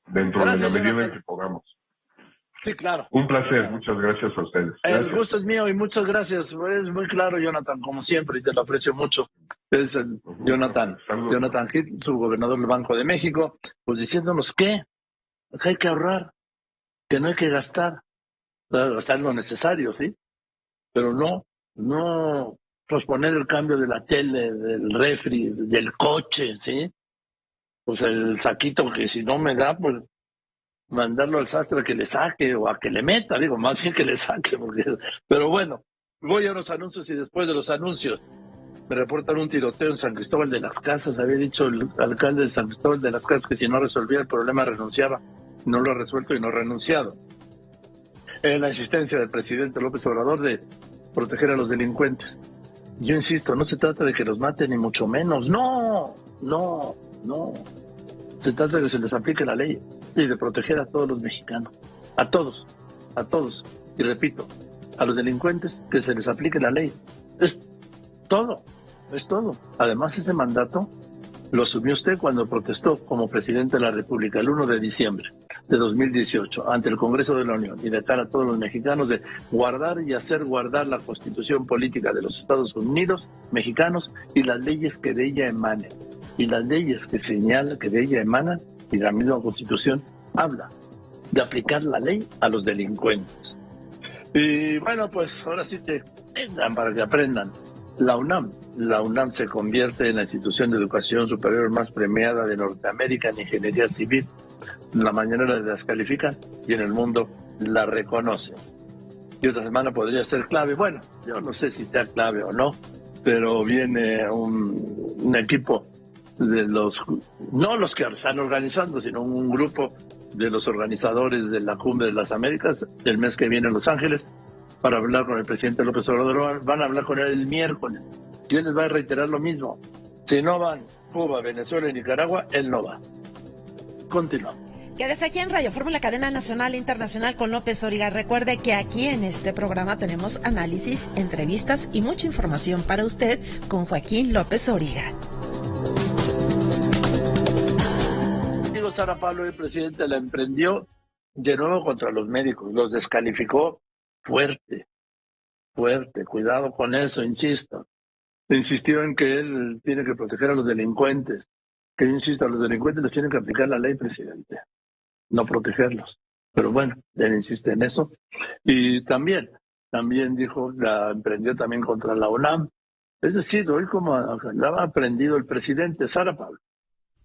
dentro de la medida en que podamos. Sí, claro. Un placer, muchas gracias a ustedes. Gracias. El gusto es mío y muchas gracias. Es muy claro, Jonathan, como siempre, y te lo aprecio mucho. Es Jonathan Heath, subgobernador del Banco de México, pues diciéndonos que hay que ahorrar, que no hay que gastar lo necesario, ¿sí? Pero no posponer el cambio de la tele, del refri, del coche, ¿sí? Pues el saquito que si no me da, pues mandarlo al sastre a que le saque o a que le meta, digo, más bien que le saque, pero bueno, voy a los anuncios y después de los anuncios me reportan un tiroteo en San Cristóbal de las Casas. Había dicho el alcalde de San Cristóbal de las Casas que si no resolvía el problema renunciaba. No lo ha resuelto y no ha renunciado. La insistencia del presidente López Obrador de proteger a los delincuentes. Yo insisto, no se trata de que los maten ni mucho menos, no. Se trata de que se les aplique la ley y de proteger a todos los mexicanos, a todos, y repito, a los delincuentes que se les aplique la ley. Es todo. Además, ese mandato Lo asumió usted cuando protestó como presidente de la República el 1 de diciembre de 2018 ante el Congreso de la Unión y de cara a todos los mexicanos de guardar y hacer guardar la Constitución política de los Estados Unidos mexicanos y las leyes que de ella emanen. Y las leyes que señalan que de ella emanan y la misma Constitución habla de aplicar la ley a los delincuentes. Y bueno, pues ahora sí que para que aprendan. La UNAM se convierte en la institución de educación superior más premiada de Norteamérica en ingeniería civil. En la mañanera la descalifican y en el mundo la reconocen. Y esta semana podría ser clave. Bueno, yo no sé si sea clave o no, pero viene un equipo de no los que están organizando, sino un grupo de los organizadores de la Cumbre de las Américas el mes que viene en Los Ángeles, para hablar con el presidente López Obrador. Van a hablar con él el miércoles y él les va a reiterar lo mismo. Si no van Cuba, Venezuela y Nicaragua, él no va. Continuamos. Quédese aquí en Radio Fórmula, cadena nacional e internacional con López Dóriga. Recuerde que aquí en este programa tenemos análisis, entrevistas y mucha información para usted con Joaquín López Dóriga. Digo, Sara Pablo, el presidente la emprendió de nuevo contra los médicos, los descalificó fuerte, cuidado con eso, insisto. Insistió en que él tiene que proteger a los delincuentes, que yo insisto, a los delincuentes les tienen que aplicar la ley, presidente, no protegerlos. Pero bueno, él insiste en eso. Y también dijo, la emprendió también contra la UNAM. Es decir, hoy como ha aprendido el presidente, Sara Pablo.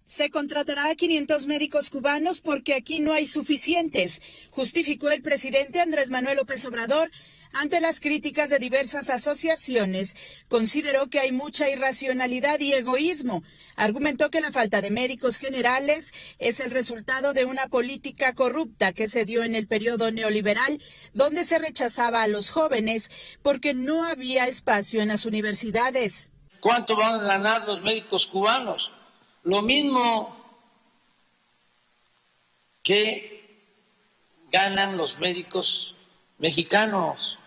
Se contratará a 500 médicos cubanos porque aquí no hay suficientes, justificó el presidente Andrés Manuel López Obrador ante las críticas de diversas asociaciones. Consideró que hay mucha irracionalidad y egoísmo. Argumentó que la falta de médicos generales es el resultado de una política corrupta que se dio en el periodo neoliberal, donde se rechazaba a los jóvenes porque no había espacio en las universidades. ¿Cuánto van a ganar los médicos cubanos? Lo mismo que ganan los médicos mexicanos.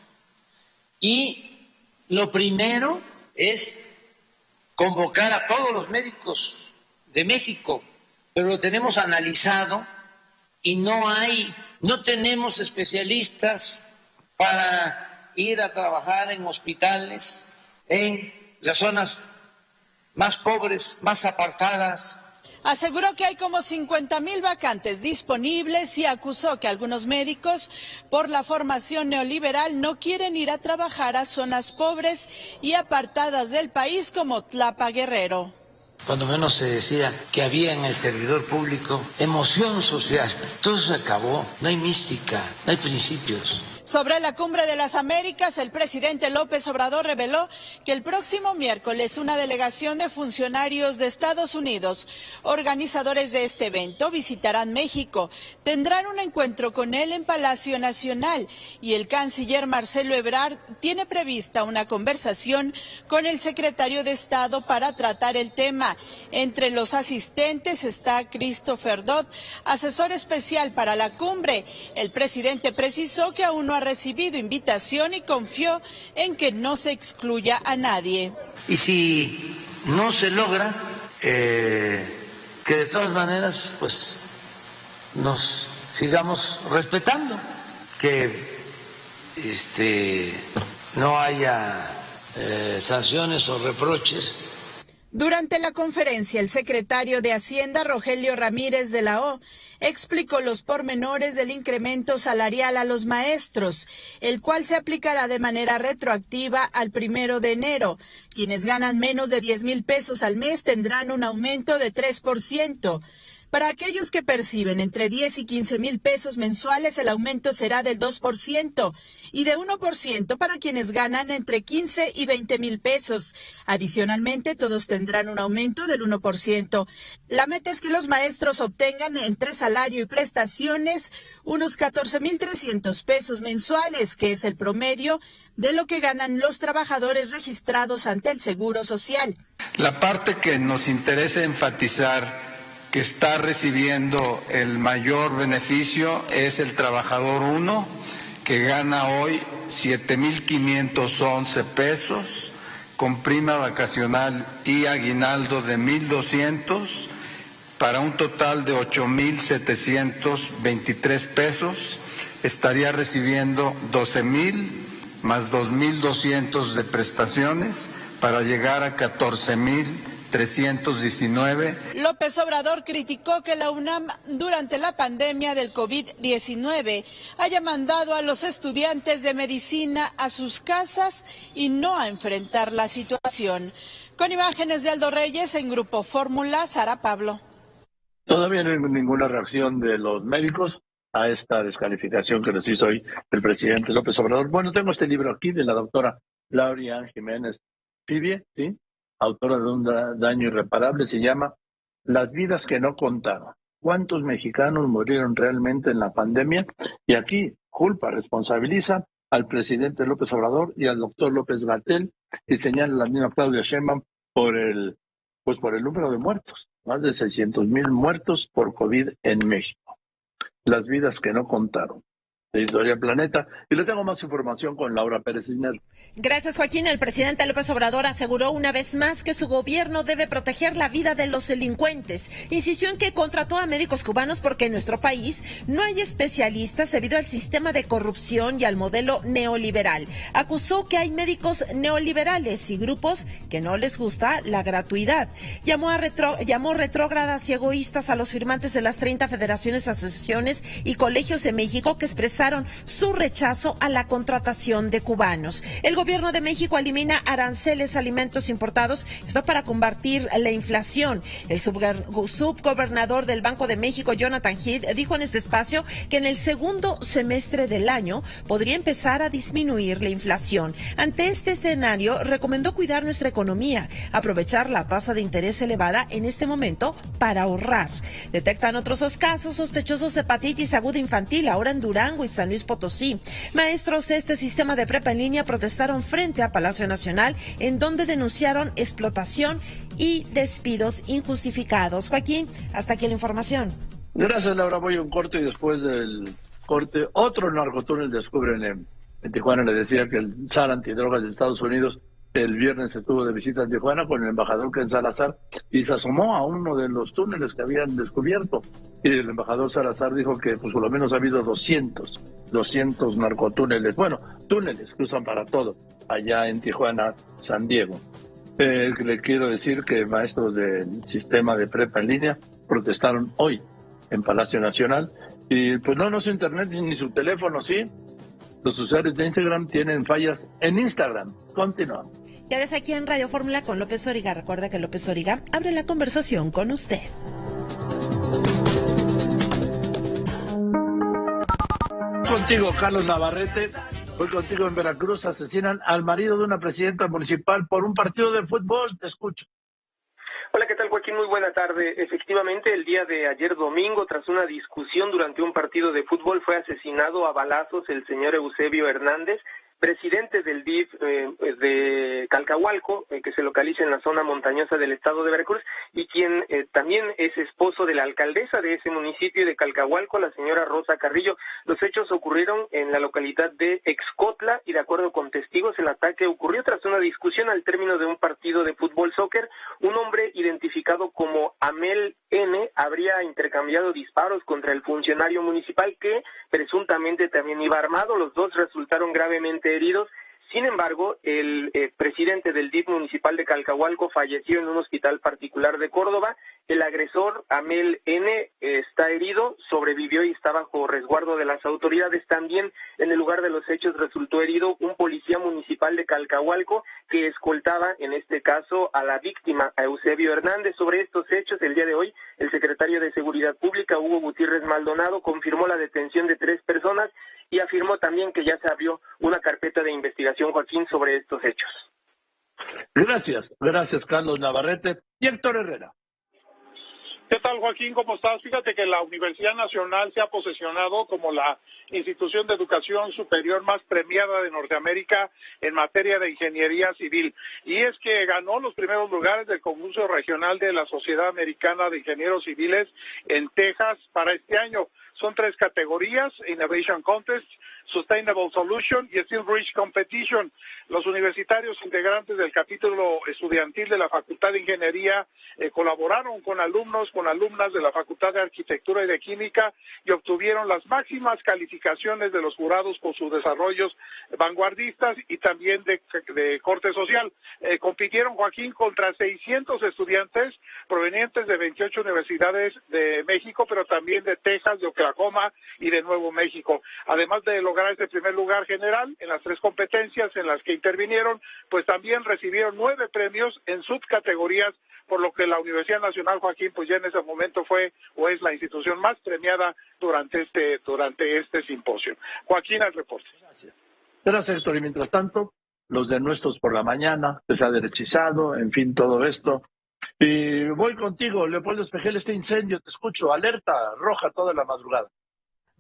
Y lo primero es convocar a todos los médicos de México, pero lo tenemos analizado y no tenemos especialistas para ir a trabajar en hospitales, en las zonas más pobres, más apartadas. Aseguró que hay como 50,000 vacantes disponibles y acusó que algunos médicos, por la formación neoliberal, no quieren ir a trabajar a zonas pobres y apartadas del país como Tlapa, Guerrero. Cuando menos se decía que había en el servidor público emoción social. Todo se acabó, no hay mística, no hay principios. Sobre la Cumbre de las Américas, el presidente López Obrador reveló que el próximo miércoles una delegación de funcionarios de Estados Unidos, organizadores de este evento, visitarán México. Tendrán un encuentro con él en Palacio Nacional y el canciller Marcelo Ebrard tiene prevista una conversación con el secretario de Estado para tratar el tema. Entre los asistentes está Christopher Dodd, asesor especial para la cumbre. El presidente precisó que aún no ha recibido invitación y confió en que no se excluya a nadie. Y si no se logra, que de todas maneras pues nos sigamos respetando, que no haya sanciones o reproches. Durante la conferencia, el secretario de Hacienda, Rogelio Ramírez de la O, explicó los pormenores del incremento salarial a los maestros, el cual se aplicará de manera retroactiva al 1 de enero. Quienes ganan menos de 10,000 pesos al mes tendrán un aumento de 3%. Para aquellos que perciben entre 10 y 15,000 pesos mensuales, el aumento será del 2% y de 1% para quienes ganan entre 15 y 20,000 pesos. Adicionalmente, todos tendrán un aumento del 1%. La meta es que los maestros obtengan entre salario y prestaciones unos 14,300 pesos mensuales, que es el promedio de lo que ganan los trabajadores registrados ante el Seguro Social. La parte que nos interesa enfatizar que está recibiendo el mayor beneficio es el trabajador 1, que gana hoy 7,511 pesos, con prima vacacional y aguinaldo de 1,200 para un total de 8,723 pesos, estaría recibiendo 12,000 más 2,200 de prestaciones para llegar a 14,319. López Obrador criticó que la UNAM durante la pandemia del COVID-19 haya mandado a los estudiantes de medicina a sus casas y no a enfrentar la situación. Con imágenes de Aldo Reyes en Grupo Fórmula, Sara Pablo. Todavía no hay ninguna reacción de los médicos a esta descalificación que les hizo hoy el presidente López Obrador. Bueno, tengo este libro aquí de la doctora Laura Jiménez Pibie, ¿sí? Autora de un daño irreparable, se llama Las vidas que no contaron. ¿Cuántos mexicanos murieron realmente en la pandemia? Y aquí culpa, responsabiliza al presidente López Obrador y al doctor López-Gatell y señala la misma Claudia Sheinbaum por el número de muertos. Más de 600,000 muertos por COVID en México. Las vidas que no contaron. De Editorial Planeta. Y le tengo más información con Laura Pérez Cisneros. Gracias, Joaquín. El presidente López Obrador aseguró una vez más que su gobierno debe proteger la vida de los delincuentes. Insistió en que contrató a médicos cubanos porque en nuestro país no hay especialistas debido al sistema de corrupción y al modelo neoliberal. Acusó que hay médicos neoliberales y grupos que no les gusta la gratuidad. Llamó retrógradas y egoístas a los firmantes de las 30 federaciones, asociaciones y colegios de México que expresaron su rechazo a la contratación de cubanos. El gobierno de México elimina aranceles a alimentos importados, esto para combatir la inflación. El subgobernador del Banco de México, Jonathan Heath, dijo en este espacio que en el segundo semestre del año podría empezar a disminuir la inflación. Ante este escenario, recomendó cuidar nuestra economía, aprovechar la tasa de interés elevada en este momento para ahorrar. Detectan otros 2 casos sospechosos de hepatitis aguda infantil, ahora en Durango y San Luis Potosí. Maestros de este sistema de prepa en línea protestaron frente a Palacio Nacional, en donde denunciaron explotación y despidos injustificados. Joaquín, hasta aquí la información. Gracias, Laura. Voy a un corte y después del corte, otro narcotúnel descubren en Tijuana. Le decía que el SAR antidrogas de Estados Unidos el viernes estuvo de visita en Tijuana con el embajador Ken Salazar y se asomó a uno de los túneles que habían descubierto. Y el embajador Salazar dijo que pues por lo menos ha habido 200 narcotúneles, bueno, túneles que usan para todo, allá en Tijuana, San Diego. Le quiero decir que maestros del sistema de prepa en línea protestaron hoy en Palacio Nacional y pues no su internet ni su teléfono, sí. Los usuarios de Instagram tienen fallas en Instagram. Continuamos. Ya ves aquí en Radio Fórmula con López Origa. Recuerda que López Origa abre la conversación con usted. Contigo, Carlos Navarrete. Voy contigo en Veracruz. Asesinan al marido de una presidenta municipal por un partido de fútbol. Te escucho. Hola, ¿qué tal, Joaquín? Muy buena tarde. Efectivamente, el día de ayer domingo, tras una discusión durante un partido de fútbol, fue asesinado a balazos el señor Eusebio Hernández, presidente del DIF de Calcahualco, que se localiza en la zona montañosa del estado de Veracruz, y quien también es esposo de la alcaldesa de ese municipio de Calcahualco, la señora Rosa Carrillo. Los hechos ocurrieron en la localidad de Excotla y de acuerdo con testigos el ataque ocurrió tras una discusión al término de un partido de fútbol soccer. Un hombre identificado como Amel N habría intercambiado disparos contra el funcionario municipal que presuntamente también iba armado. Los dos resultaron gravemente heridos. Sin embargo, el presidente del DIF municipal de Calcahualco falleció en un hospital particular de Córdoba. El agresor, Amel N., está herido, sobrevivió y está bajo resguardo de las autoridades. También en el lugar de los hechos resultó herido un policía municipal de Calcahualco que escoltaba, en este caso, a la víctima, a Eusebio Hernández. Sobre estos hechos, el día de hoy, el secretario de Seguridad Pública, Hugo Gutiérrez Maldonado, confirmó la detención de 3 personas y afirmó también que ya se abrió una carpeta de investigación, Joaquín, sobre estos hechos. Gracias, Carlos Navarrete. Y Héctor Herrera. ¿Qué tal, Joaquín? ¿Cómo estás? Fíjate que la Universidad Nacional se ha posesionado como la institución de educación superior más premiada de Norteamérica en materia de ingeniería civil. Y es que ganó los primeros lugares del concurso regional de la Sociedad Americana de Ingenieros Civiles en Texas para este año. Son 3 categorías: Innovation Contest, Sustainable Solution y Steel Bridge Competition. Los universitarios integrantes del capítulo estudiantil de la Facultad de Ingeniería colaboraron con alumnos, con alumnas de la Facultad de Arquitectura y de Química y obtuvieron las máximas calificaciones de los jurados por sus desarrollos vanguardistas y también de corte social. Compitieron, Joaquín, contra 600 estudiantes provenientes de 28 universidades de México, pero también de Texas, de Oklahoma y de Nuevo México. Además de lograr este primer lugar general en las 3 competencias en las que intervinieron, pues también recibieron 9 premios en subcategorías, por lo que la Universidad Nacional, Joaquín, pues ya en ese momento fue o es la institución más premiada durante este simposio. Joaquín, al reporte. Gracias, Héctor. Y mientras tanto, los de Nuestros por la Mañana, que se ha derechizado, en fin, todo esto. Y voy contigo, Leopoldo Espejel, este incendio, te escucho, alerta roja toda la madrugada.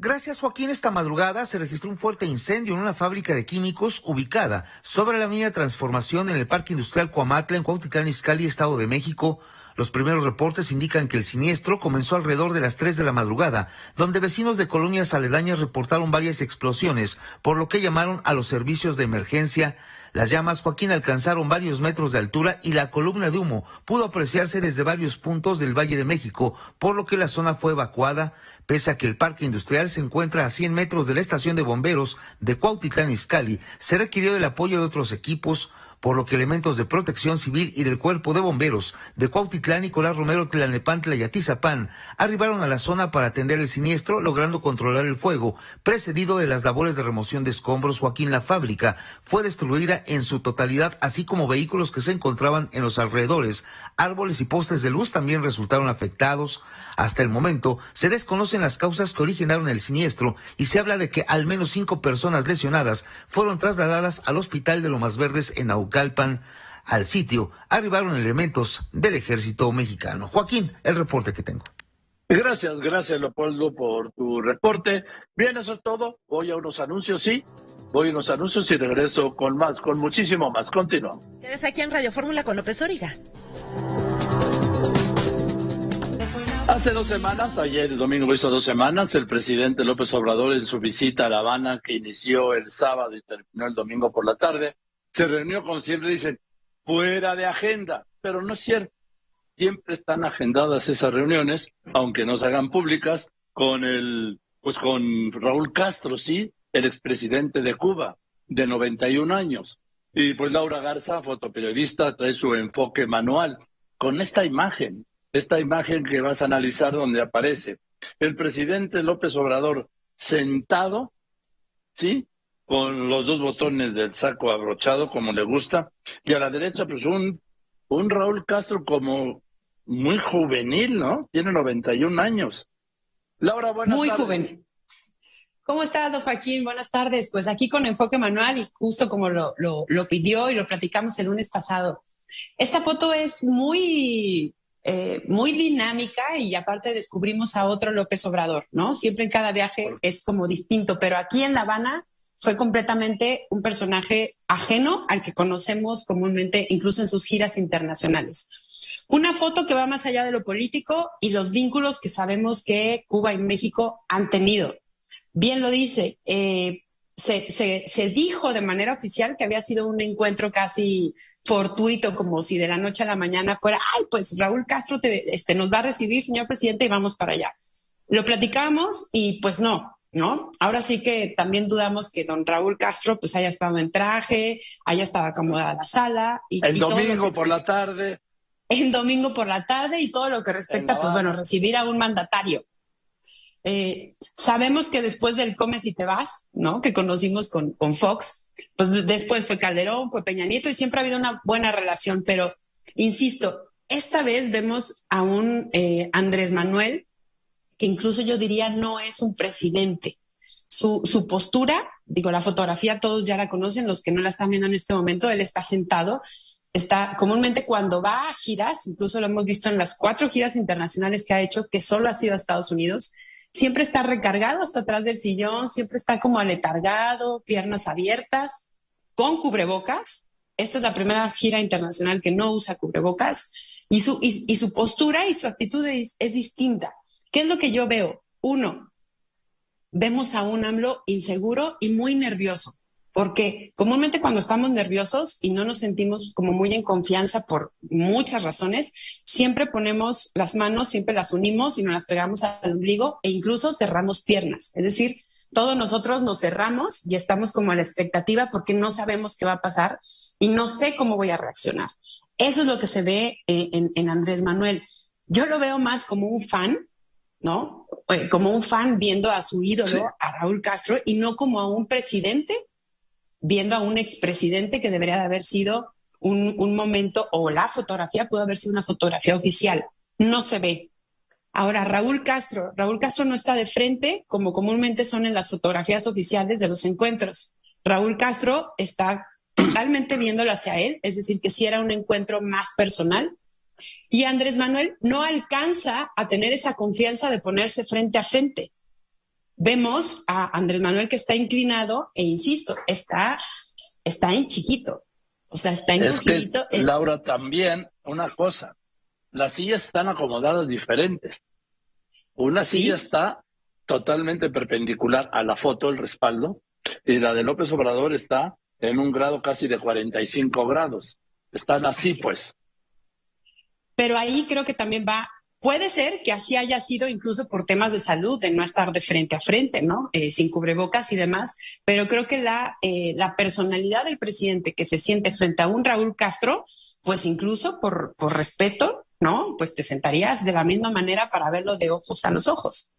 Gracias, Joaquín. Esta madrugada se registró un fuerte incendio en una fábrica de químicos ubicada sobre la avenida Transformación en el Parque Industrial Cuamatla, en Cuautitlán Izcalli, Estado de México. Los primeros reportes indican que el siniestro comenzó alrededor de las 3 de la madrugada, donde vecinos de colonias aledañas reportaron varias explosiones, por lo que llamaron a los servicios de emergencia. Las llamas, Joaquín, alcanzaron varios metros de altura y la columna de humo pudo apreciarse desde varios puntos del Valle de México, por lo que la zona fue evacuada. Pese a que el parque industrial se encuentra a 100 metros de la estación de bomberos de Cuautitlán Izcalli, se requirió el apoyo de otros equipos, por lo que elementos de Protección Civil y del Cuerpo de Bomberos de Cuautitlán, Nicolás Romero, Tlalnepantla y Atizapán arribaron a la zona para atender el siniestro, logrando controlar el fuego, precedido de las labores de remoción de escombros. Joaquín, la fábrica fue destruida en su totalidad, así como vehículos que se encontraban en los alrededores. Árboles y postes de luz también resultaron afectados. Hasta el momento se desconocen las causas que originaron el siniestro y se habla de que al menos 5 personas lesionadas fueron trasladadas al hospital de Lomas Verdes en Naucalpan. Al sitio arribaron elementos del ejército mexicano. Joaquín, el reporte que tengo. Gracias, Leopoldo, por tu reporte. Bien, eso es todo. Voy a unos anuncios, sí. Voy a unos anuncios y regreso con más, con muchísimo más. Continuamos. Quedes aquí en Radio Fórmula con López Dóriga. Hace 2 semanas, ayer domingo hizo 2 semanas, el presidente López Obrador, en su visita a La Habana, que inició el sábado y terminó el domingo por la tarde, se reunió, como siempre dicen, fuera de agenda, pero no es cierto. Siempre están agendadas esas reuniones, aunque no se hagan públicas, con Raúl Castro, sí, el expresidente de Cuba, de 91 años. Y pues Laura Garza, fotoperiodista, trae su enfoque manual con esta imagen que vas a analizar, donde aparece el presidente López Obrador sentado, ¿sí?, con los 2 botones del saco abrochado, como le gusta, y a la derecha, pues un Raúl Castro como muy juvenil, ¿no? Tiene 91 años. Laura, buenas tardes. Muy juvenil. ¿Cómo está, don Joaquín? Buenas tardes. Pues aquí con enfoque manual y justo como lo pidió y lo platicamos el lunes pasado. Esta foto es muy dinámica y aparte descubrimos a otro López Obrador, ¿no? Siempre en cada viaje es como distinto, pero aquí en La Habana fue completamente un personaje ajeno al que conocemos comúnmente, incluso en sus giras internacionales. Una foto que va más allá de lo político y los vínculos que sabemos que Cuba y México han tenido. Bien lo dice, se dijo de manera oficial que había sido un encuentro casi fortuito, como si de la noche a la mañana fuera, ay, pues Raúl Castro nos va a recibir, señor presidente, y vamos para allá. Lo platicamos y pues no. Ahora sí que también dudamos que don Raúl Castro pues haya estado en traje, haya estado acomodada la sala. El domingo por la tarde. El domingo por la tarde y todo lo que respecta, pues bueno, recibir a un mandatario. Sabemos que después del Come si te vas, ¿no?, que conocimos con Fox, pues después fue Calderón, fue Peña Nieto y siempre ha habido una buena relación, pero insisto, esta vez vemos a un Andrés Manuel que incluso yo diría no es un presidente. Su postura, digo, la fotografía todos ya la conocen, los que no la están viendo en este momento, él está sentado, está comúnmente cuando va a giras, incluso lo hemos visto en las 4 giras internacionales que ha hecho, que solo ha sido a Estados Unidos, siempre está recargado hasta atrás del sillón, siempre está como aletargado, piernas abiertas, con cubrebocas. Esta es la primera gira internacional que no usa cubrebocas y su postura y su actitud es distinta. ¿Qué es lo que yo veo? 1, vemos a un AMLO inseguro y muy nervioso. Porque comúnmente cuando estamos nerviosos y no nos sentimos como muy en confianza por muchas razones, siempre ponemos las manos, siempre las unimos y nos las pegamos al ombligo e incluso cerramos piernas. Es decir, todos nosotros nos cerramos y estamos como a la expectativa porque no sabemos qué va a pasar y no sé cómo voy a reaccionar. Eso es lo que se ve en Andrés Manuel. Yo lo veo más como un fan, ¿no? Como un fan viendo a su ídolo, sí, a Raúl Castro, y no como a un presidente viendo a un expresidente que debería de haber sido un momento, o la fotografía pudo haber sido una fotografía oficial. No se ve. Ahora, Raúl Castro no está de frente como comúnmente son en las fotografías oficiales de los encuentros. Raúl Castro está totalmente viéndolo hacia él, es decir, que sí era un encuentro más personal. Y Andrés Manuel no alcanza a tener esa confianza de ponerse frente a frente. Vemos a Andrés Manuel que está inclinado e insisto, está en chiquito. O sea, está encogidito. Es que, Laura, también una cosa, las sillas están acomodadas diferentes. Una silla está totalmente perpendicular a la foto, el respaldo, y la de López Obrador está en un grado casi de 45 grados. Están así pues. Pero ahí creo que también puede ser que así haya sido incluso por temas de salud, de no estar de frente a frente, ¿no? Sin cubrebocas y demás, pero creo que la personalidad del presidente que se siente frente a un Raúl Castro, pues incluso por respeto, ¿no? Pues te sentarías de la misma manera para verlo de ojos a los ojos.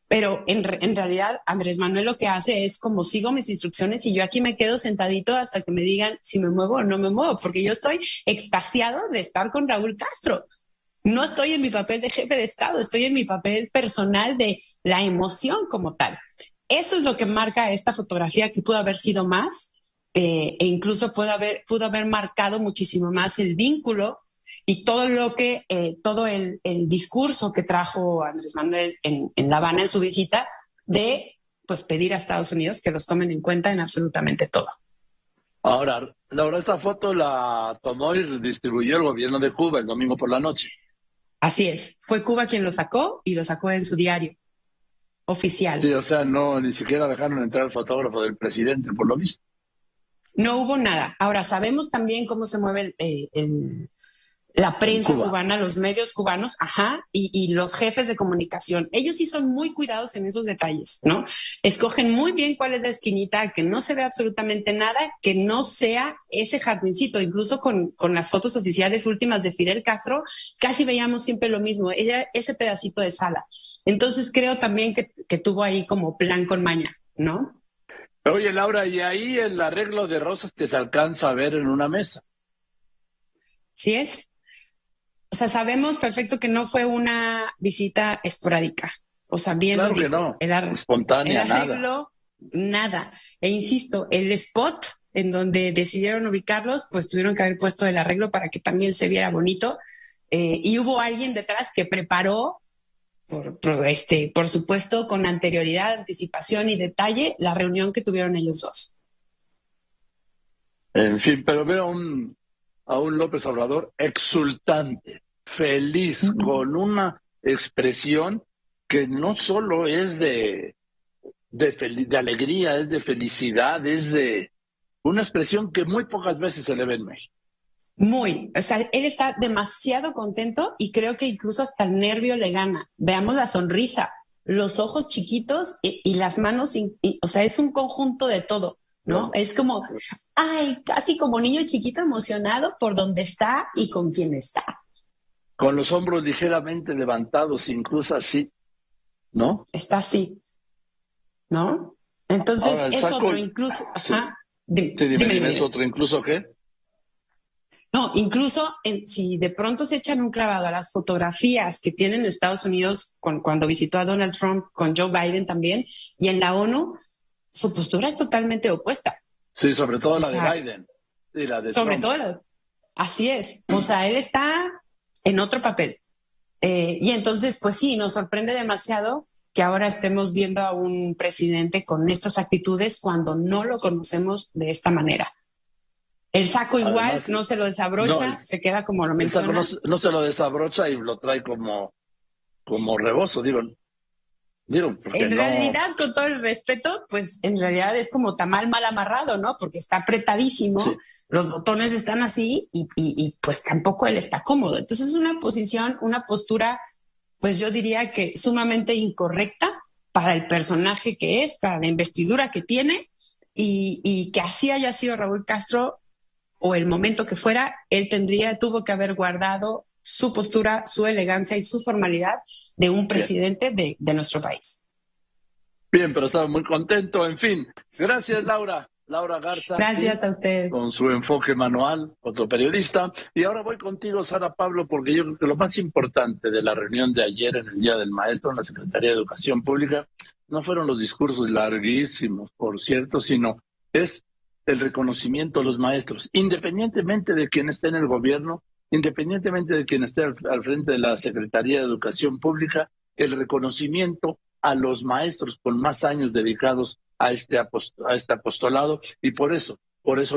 Pero en realidad Andrés Manuel lo que hace es como sigo mis instrucciones y yo aquí me quedo sentadito hasta que me digan si me muevo o no me muevo, porque yo estoy extasiado de estar con Raúl Castro. No estoy en mi papel de jefe de Estado, estoy en mi papel personal de la emoción como tal. Eso es lo que marca esta fotografía, que pudo haber sido más e incluso pudo haber marcado muchísimo más el vínculo y todo el discurso que trajo Andrés Manuel en La Habana en su visita de pues pedir a Estados Unidos que los tomen en cuenta en absolutamente todo. Ahora, Laura, esta foto la tomó y distribuyó el gobierno de Cuba el domingo por la noche. Así es, fue Cuba quien lo sacó y lo sacó en su diario oficial. Sí, o sea, ni siquiera dejaron entrar el fotógrafo del presidente, por lo visto. No hubo nada. Ahora, sabemos también cómo se mueve la prensa cubana, los medios cubanos, y los jefes de comunicación. Ellos sí son muy cuidados en esos detalles, ¿no? Escogen muy bien cuál es la esquinita, que no se ve absolutamente nada, que no sea ese jardincito. Incluso con las fotos oficiales últimas de Fidel Castro, casi veíamos siempre lo mismo, era ese pedacito de sala. Entonces creo también que tuvo ahí como plan con maña, ¿no? Oye, Laura, y ahí el arreglo de rosas que se alcanza a ver en una mesa. Sí es. O sea, sabemos perfecto que no fue una visita esporádica. O sea, bien claro lo dijo. Que no, espontánea, el arreglo, nada. E insisto, el spot en donde decidieron ubicarlos, pues tuvieron que haber puesto el arreglo para que también se viera bonito. Y hubo alguien detrás que preparó, por supuesto, con anterioridad, anticipación y detalle, la reunión que tuvieron ellos dos. En fin, pero veo a un López Obrador exultante, feliz, con una expresión que no solo es de alegría, es de felicidad, es de una expresión que muy pocas veces se le ve en México. O sea, él está demasiado contento y creo que incluso hasta el nervio le gana. Veamos la sonrisa, los ojos chiquitos y las manos, o sea, es un conjunto de todo, ¿no? Es como, casi como niño chiquito emocionado por donde está y con quién está. Con los hombros ligeramente levantados, incluso así, ¿no? Está así, ¿no? Entonces ahora, es otro, incluso... Sí. Dime, ¿es otro incluso qué? No, incluso si de pronto se echan un clavado a las fotografías que tienen Estados Unidos cuando visitó a Donald Trump, con Joe Biden también, y en la ONU, su postura es totalmente opuesta. Sí, sobre todo la de Biden y la de sobre Trump. Así es. O sea, él está en otro papel. Y entonces, pues sí, nos sorprende demasiado que ahora estemos viendo a un presidente con estas actitudes cuando no lo conocemos de esta manera. El saco igual, además, no se lo desabrocha, se queda como lo mencionas. No se lo desabrocha y lo trae como rebozo, digo. Digo, en realidad, con todo el respeto, pues en realidad es como tamal mal amarrado, ¿no? Porque está apretadísimo, sí. Los botones están así y pues tampoco él está cómodo. Entonces es una posición, una postura, pues yo diría que sumamente incorrecta para el personaje que es, para la investidura que tiene y que así haya sido Raúl Castro o el momento que fuera, él tuvo que haber guardado su postura, su elegancia y su formalidad de un presidente de nuestro país. Bien, pero estaba muy contento. En fin, gracias Laura Garza. Gracias a usted. Con su enfoque manual, otro periodista. Y ahora voy contigo, Sara Pablo, porque yo creo que lo más importante de la reunión de ayer en el Día del Maestro en la Secretaría de Educación Pública no fueron los discursos larguísimos, por cierto, sino es el reconocimiento a los maestros, independientemente de quien esté en el gobierno, independientemente de quien esté al frente de la Secretaría de Educación Pública, el reconocimiento a los maestros con más años dedicados a este apostolado, y por eso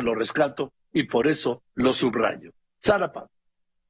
lo rescato y por eso lo subrayo. Sara Pablo.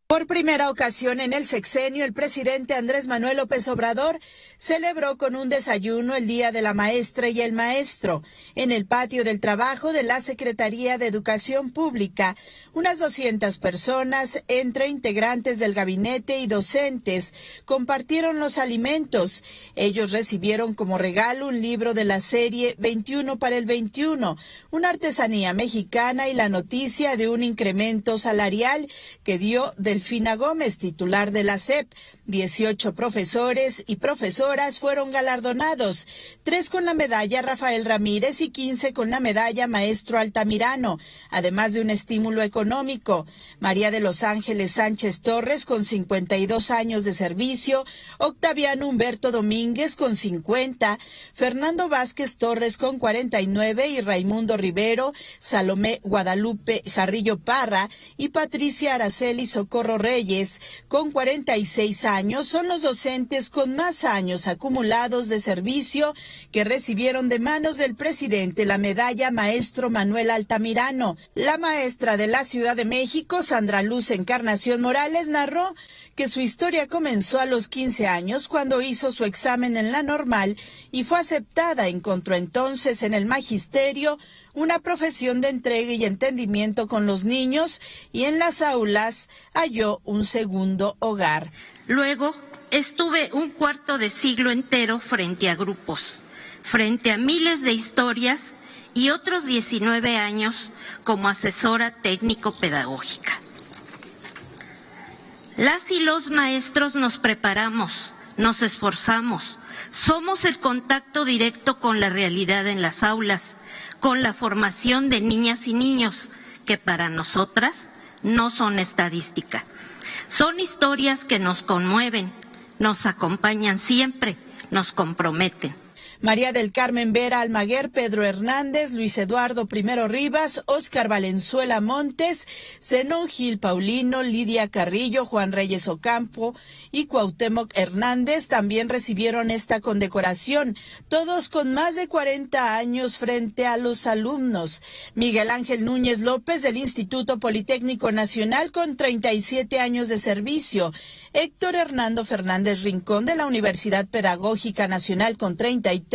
Por primera ocasión en el sexenio, el presidente Andrés Manuel López Obrador celebró con un desayuno el Día de la Maestra y el Maestro en el patio del trabajo de la Secretaría de Educación Pública. Unas 200 personas, entre integrantes del gabinete y docentes, compartieron los alimentos. Ellos recibieron como regalo un libro de la serie 21 para el 21, una artesanía mexicana y la noticia de un incremento salarial que dio Delfina Gómez, titular de la SEP. 18 profesores y profesoras fueron galardonados, 3 con la medalla Rafael Ramírez y 15 con la medalla Maestro Altamirano, además de un estímulo económico. María de los Ángeles Sánchez Torres, con 52 años de servicio, Octaviano Humberto Domínguez, con 50, Fernando Vázquez Torres, con 49, y Raimundo Rivero, Salomé Guadalupe Jarrillo Parra y Patricia Araceli Socorro Reyes, con 46 años, son los docentes con más años acumulados de servicio que recibieron de manos del presidente la medalla Maestro Manuel Altamirano. La maestra de la Ciudad de México, Sandra Luz Encarnación Morales, narró que su historia comenzó a los 15 años cuando hizo su examen en la normal y fue aceptada. Encontró entonces en el magisterio una profesión de entrega y entendimiento con los niños y en las aulas halló un segundo hogar. Luego estuve un cuarto de siglo entero frente a grupos, frente a miles de historias y otros 19 años como asesora técnico-pedagógica. Las y los maestros nos preparamos, nos esforzamos, somos el contacto directo con la realidad en las aulas, con la formación de niñas y niños, que para nosotras no son estadística. Son historias que nos conmueven, nos acompañan siempre, nos comprometen. María del Carmen Vera Almaguer, Pedro Hernández, Luis Eduardo I. Rivas, Óscar Valenzuela Montes, Zenón Gil Paulino, Lidia Carrillo, Juan Reyes Ocampo y Cuauhtémoc Hernández también recibieron esta condecoración, todos con más de 40 años frente a los alumnos. Miguel Ángel Núñez López, del Instituto Politécnico Nacional, con 37 años de servicio. Héctor Hernando Fernández Rincón, de la Universidad Pedagógica Nacional, con 33,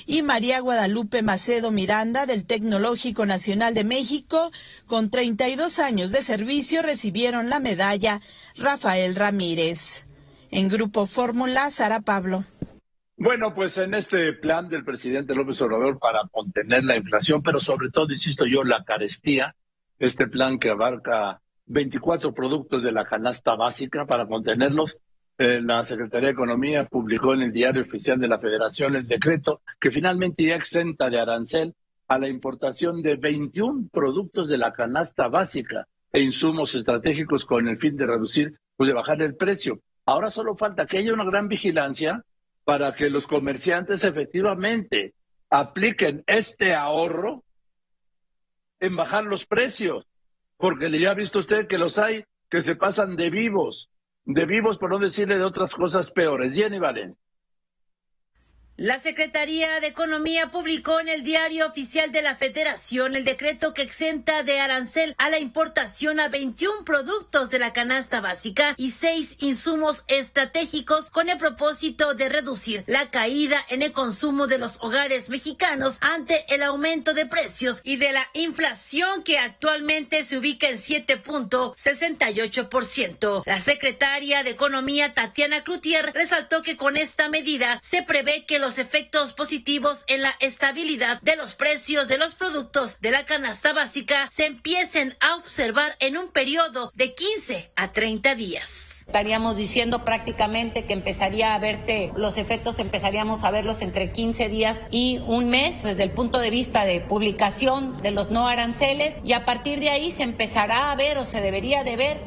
y María Guadalupe Macedo Miranda, del Tecnológico Nacional de México, con 32 años de servicio, recibieron la medalla Rafael Ramírez. En Grupo Fórmula, Sara Pablo. Bueno, pues en este plan del presidente López Obrador para contener la inflación, pero sobre todo, insisto yo, la carestía, este plan que abarca 24 productos de la canasta básica para contenerlos. La Secretaría de Economía publicó en el Diario Oficial de la Federación el decreto que finalmente ya exenta de arancel a la importación de 21 productos de la canasta básica e insumos estratégicos con el fin de reducir, de bajar el precio. Ahora solo falta que haya una gran vigilancia para que los comerciantes efectivamente apliquen este ahorro en bajar los precios, porque ya ha visto usted que los hay que se pasan de vivos por no decirle de otras cosas peores. Jenny Valencia. La Secretaría de Economía publicó en el Diario Oficial de la Federación el decreto que exenta de arancel a la importación a 21 productos de la canasta básica y 6 insumos estratégicos con el propósito de reducir la caída en el consumo de los hogares mexicanos ante el aumento de precios y de la inflación que actualmente se ubica en 7.68%. La secretaria de Economía, Tatiana Cloutier, resaltó que con esta medida se prevé que los efectos positivos en la estabilidad de los precios de los productos de la canasta básica se empiecen a observar en un periodo de 15 a 30 días. Estaríamos diciendo prácticamente que empezaría a verse, los efectos empezaríamos a verlos entre 15 días y un mes desde el punto de vista de publicación de los no aranceles, y a partir de ahí se empezará a ver o se debería de ver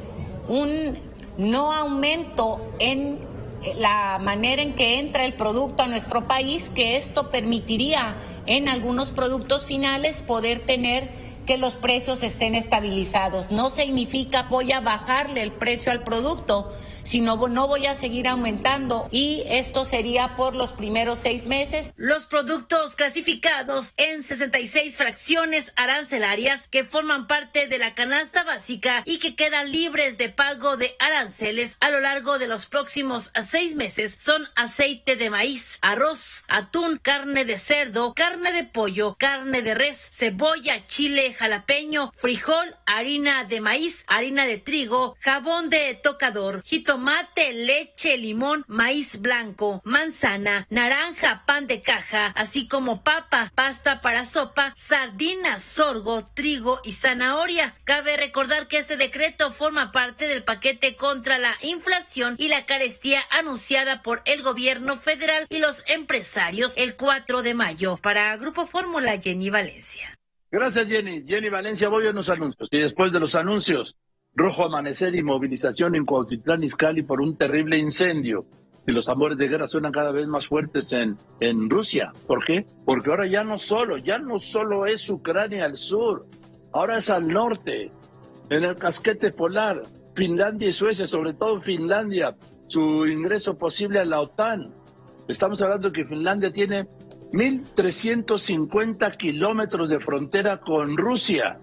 un no aumento en la manera en que entra el producto a nuestro país, que esto permitiría en algunos productos finales poder tener que los precios estén estabilizados. No significa voy a bajarle el precio al producto, sino no voy a seguir aumentando, y esto sería por los primeros 6 meses. Los productos clasificados en 66 fracciones arancelarias que forman parte de la canasta básica y que quedan libres de pago de aranceles a lo largo de los próximos 6 meses son aceite de maíz, arroz, atún, carne de cerdo, carne de pollo, carne de res, cebolla, chile jalapeño, frijol, harina de maíz, harina de trigo, jabón de tocador, tomate, leche, limón, maíz blanco, manzana, naranja, pan de caja, así como papa, pasta para sopa, sardinas, sorgo, trigo y zanahoria. Cabe recordar que este decreto forma parte del paquete contra la inflación y la carestía anunciada por el gobierno federal y los empresarios el 4 de mayo. Para Grupo Fórmula, Jenny Valencia. Gracias, Jenny. Jenny Valencia, voy a unos anuncios. Y después de los anuncios, rojo amanecer y movilización en Cuautitlán Izcalli por un terrible incendio. Y los tambores de guerra suenan cada vez más fuertes en Rusia. ¿Por qué? Porque ahora ya no solo es Ucrania al sur, ahora es al norte, en el casquete polar, Finlandia y Suecia, sobre todo Finlandia, su ingreso posible a la OTAN. Estamos hablando de que Finlandia tiene 1.350 kilómetros de frontera con Rusia.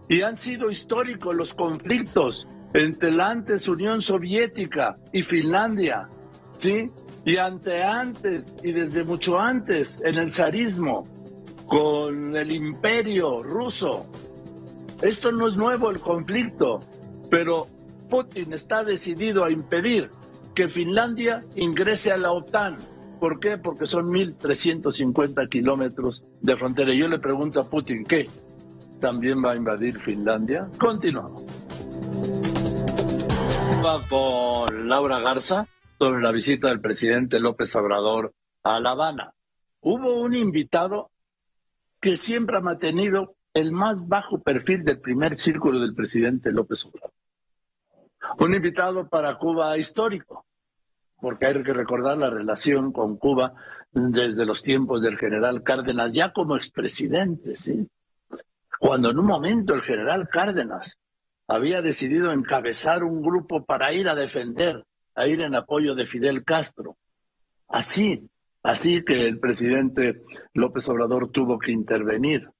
Y han sido históricos los conflictos entre la antes Unión Soviética y Finlandia, ¿sí? Y antes, y desde mucho antes, en el zarismo, con el imperio ruso. Esto no es nuevo el conflicto, pero Putin está decidido a impedir que Finlandia ingrese a la OTAN. ¿Por qué? Porque son 1.350 kilómetros de frontera. Y yo le pregunto a Putin, ¿qué? ¿También va a invadir Finlandia? Continuamos. Va con Laura Garza sobre la visita del presidente López Obrador a La Habana. Hubo un invitado que siempre ha mantenido el más bajo perfil del primer círculo del presidente López Obrador. Un invitado para Cuba histórico, porque hay que recordar la relación con Cuba desde los tiempos del general Cárdenas, ya como expresidente, ¿sí? Cuando en un momento el general Cárdenas había decidido encabezar un grupo para ir a defender, a ir en apoyo de Fidel Castro. Así que el presidente López Obrador tuvo que intervenir.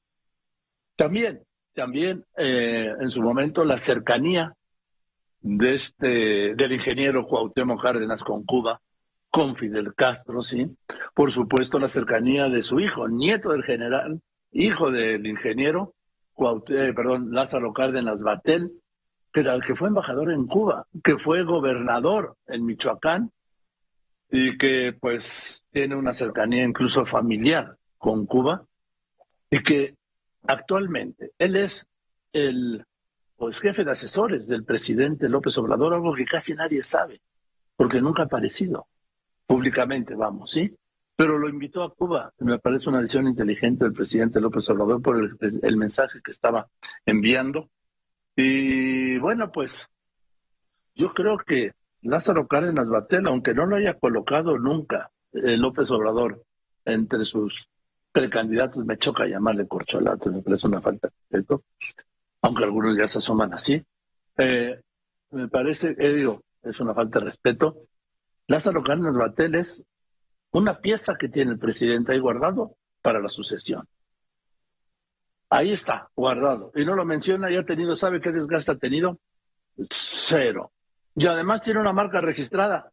También en su momento la cercanía del ingeniero Cuauhtémoc Cárdenas con Cuba, con Fidel Castro, sí. Por supuesto la cercanía de su hijo, nieto del general, hijo del ingeniero Lázaro Cárdenas Batel, que fue embajador en Cuba, que fue gobernador en Michoacán y que pues tiene una cercanía incluso familiar con Cuba, y que actualmente él es el jefe de asesores del presidente López Obrador, algo que casi nadie sabe, porque nunca ha aparecido públicamente, ¿sí? Pero lo invitó a Cuba. Me parece una decisión inteligente del presidente López Obrador por el mensaje que estaba enviando. Y bueno, pues yo creo que Lázaro Cárdenas Batel, aunque no lo haya colocado nunca López Obrador entre sus precandidatos, me choca llamarle corcholata, me parece una falta de respeto, aunque algunos ya se asoman así. Me parece, es una falta de respeto. Lázaro Cárdenas Batel es una pieza que tiene el presidente ahí guardado para la sucesión. Ahí está, guardado. Y no lo menciona, y ha tenido, ¿sabe qué desgaste ha tenido? 0. Y además tiene una marca registrada.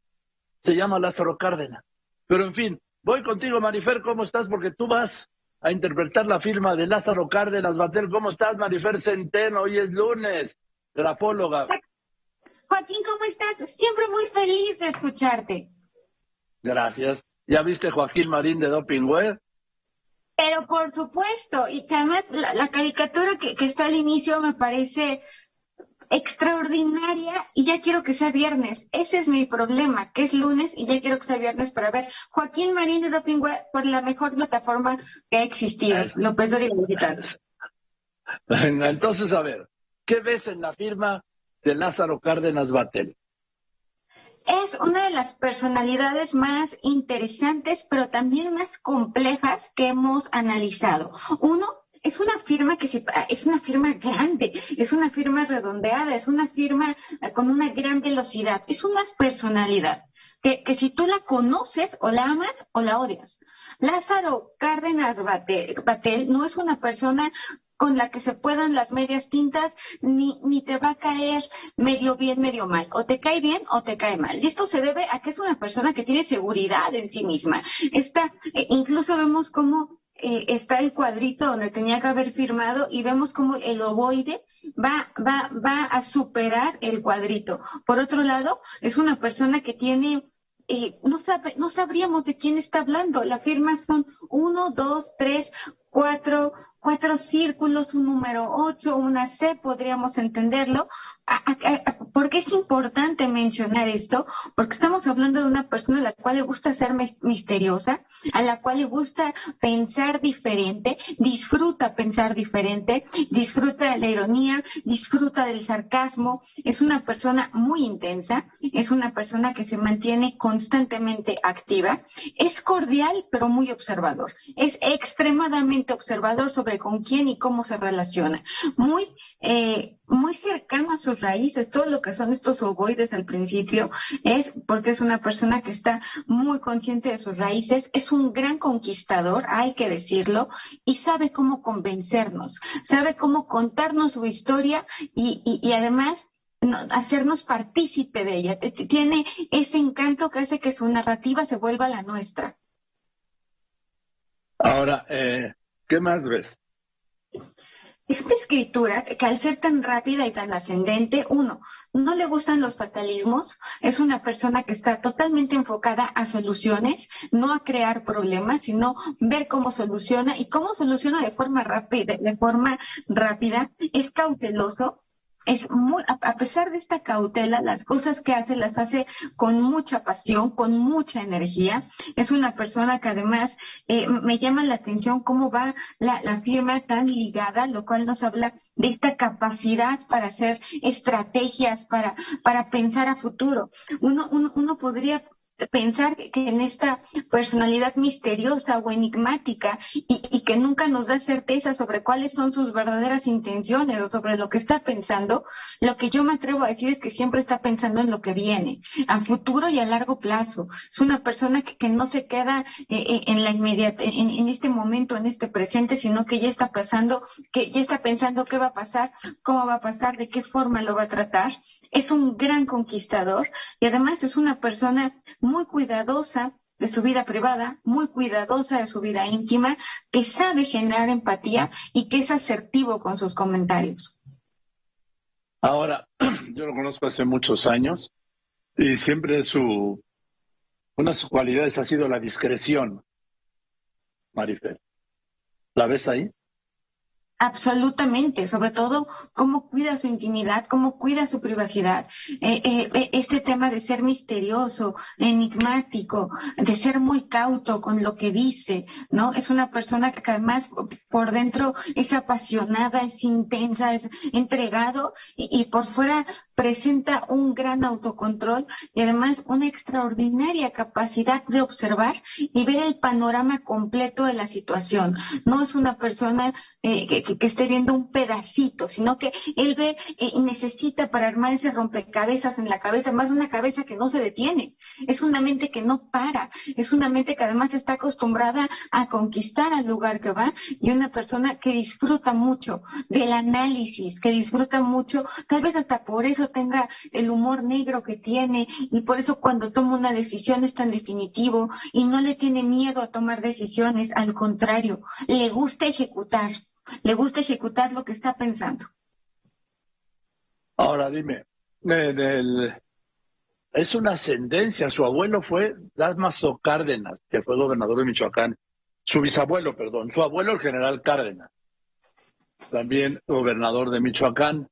Se llama Lázaro Cárdenas. Pero en fin, voy contigo, Marifer, ¿cómo estás? Porque tú vas a interpretar la firma de Lázaro Cárdenas Batel. ¿Cómo estás, Marifer Centeno? Hoy es lunes, grafóloga. Joaquín, ¿cómo estás? Siempre muy feliz de escucharte. Gracias. ¿Ya viste Joaquín Marín de Doping Web? Pero por supuesto, y que además la caricatura que está al inicio me parece extraordinaria y ya quiero que sea viernes. Ese es mi problema, que es lunes y ya quiero que sea viernes para ver Joaquín Marín de Doping Web por la mejor plataforma que ha existido, López Dóriga Digital. Entonces, a ver, ¿qué ves en la firma de Lázaro Cárdenas Batel? Es una de las personalidades más interesantes, pero también más complejas que hemos analizado. Uno, es una firma es una firma grande, es una firma redondeada, es una firma con una gran velocidad, es una personalidad que si tú la conoces o la amas o la odias. Lázaro Cárdenas Batel no es una persona con la que se puedan las medias tintas, ni te va a caer medio bien, medio mal. O te cae bien o te cae mal. Y esto se debe a que es una persona que tiene seguridad en sí misma. Incluso vemos cómo está el cuadrito donde tenía que haber firmado y vemos cómo el ovoide va a superar el cuadrito. Por otro lado, es una persona que tiene... no sabríamos de quién está hablando. La firma son 1, 2, 3, 4 círculos, un número 8, una C, podríamos entenderlo. ¿Por qué es importante mencionar esto? Porque estamos hablando de una persona a la cual le gusta ser misteriosa, a la cual le gusta pensar diferente, disfruta pensar diferente, disfruta de la ironía, disfruta del sarcasmo. Es una persona muy intensa, es una persona que se mantiene constantemente activa, es cordial pero muy observador, es extremadamente observador sobre con quién y cómo se relaciona, muy cercano a sus raíces. Todo lo que son estos ovoides al principio es porque es una persona que está muy consciente de sus raíces, es un gran conquistador, hay que decirlo, y sabe cómo convencernos, sabe cómo contarnos su historia y además hacernos partícipe de ella. Tiene ese encanto que hace que su narrativa se vuelva la nuestra. Ahora, ¿qué más ves? Es una escritura que al ser tan rápida y tan ascendente, uno, no le gustan los fatalismos, es una persona que está totalmente enfocada a soluciones, no a crear problemas, sino ver cómo soluciona y cómo soluciona de forma rápida, es cauteloso. A pesar de esta cautela, las cosas que hace las hace con mucha pasión, con mucha energía. Es una persona que además me llama la atención cómo va la firma tan ligada, lo cual nos habla de esta capacidad para hacer estrategias, para pensar a futuro. Uno podría pensar que en esta personalidad misteriosa o enigmática y que nunca nos da certeza sobre cuáles son sus verdaderas intenciones o sobre lo que está pensando, lo que yo me atrevo a decir es que siempre está pensando en lo que viene, a futuro y a largo plazo. Es una persona que no se queda en la en este momento, en este presente, sino que ya está pensando qué va a pasar, cómo va a pasar, de qué forma lo va a tratar. Es un gran conquistador y además es una persona muy cuidadosa de su vida privada, muy cuidadosa de su vida íntima, que sabe generar empatía y que es asertivo con sus comentarios. Ahora, yo lo conozco hace muchos años y siempre una de sus cualidades ha sido la discreción, Marifer. ¿La ves ahí? Absolutamente, sobre todo cómo cuida su intimidad, cómo cuida su privacidad. Este tema de ser misterioso, enigmático, de ser muy cauto con lo que dice, ¿no? Es una persona que además por dentro es apasionada, es intensa, es entregado y por fuera presenta un gran autocontrol y además una extraordinaria capacidad de observar y ver el panorama completo de la situación. No es una persona que esté viendo un pedacito, sino que él ve y necesita para armar ese rompecabezas en la cabeza, más una cabeza que no se detiene. Es una mente que no para, es una mente que además está acostumbrada a conquistar al lugar que va, y una persona que disfruta mucho del análisis, que disfruta mucho, tal vez hasta por eso tenga el humor negro que tiene, y por eso cuando toma una decisión es tan definitivo y no le tiene miedo a tomar decisiones, al contrario, le gusta ejecutar lo que está pensando. Ahora dime, es una ascendencia. Su abuelo fue Damaso Cárdenas, que fue gobernador de Michoacán. Su abuelo el general Cárdenas, también gobernador de Michoacán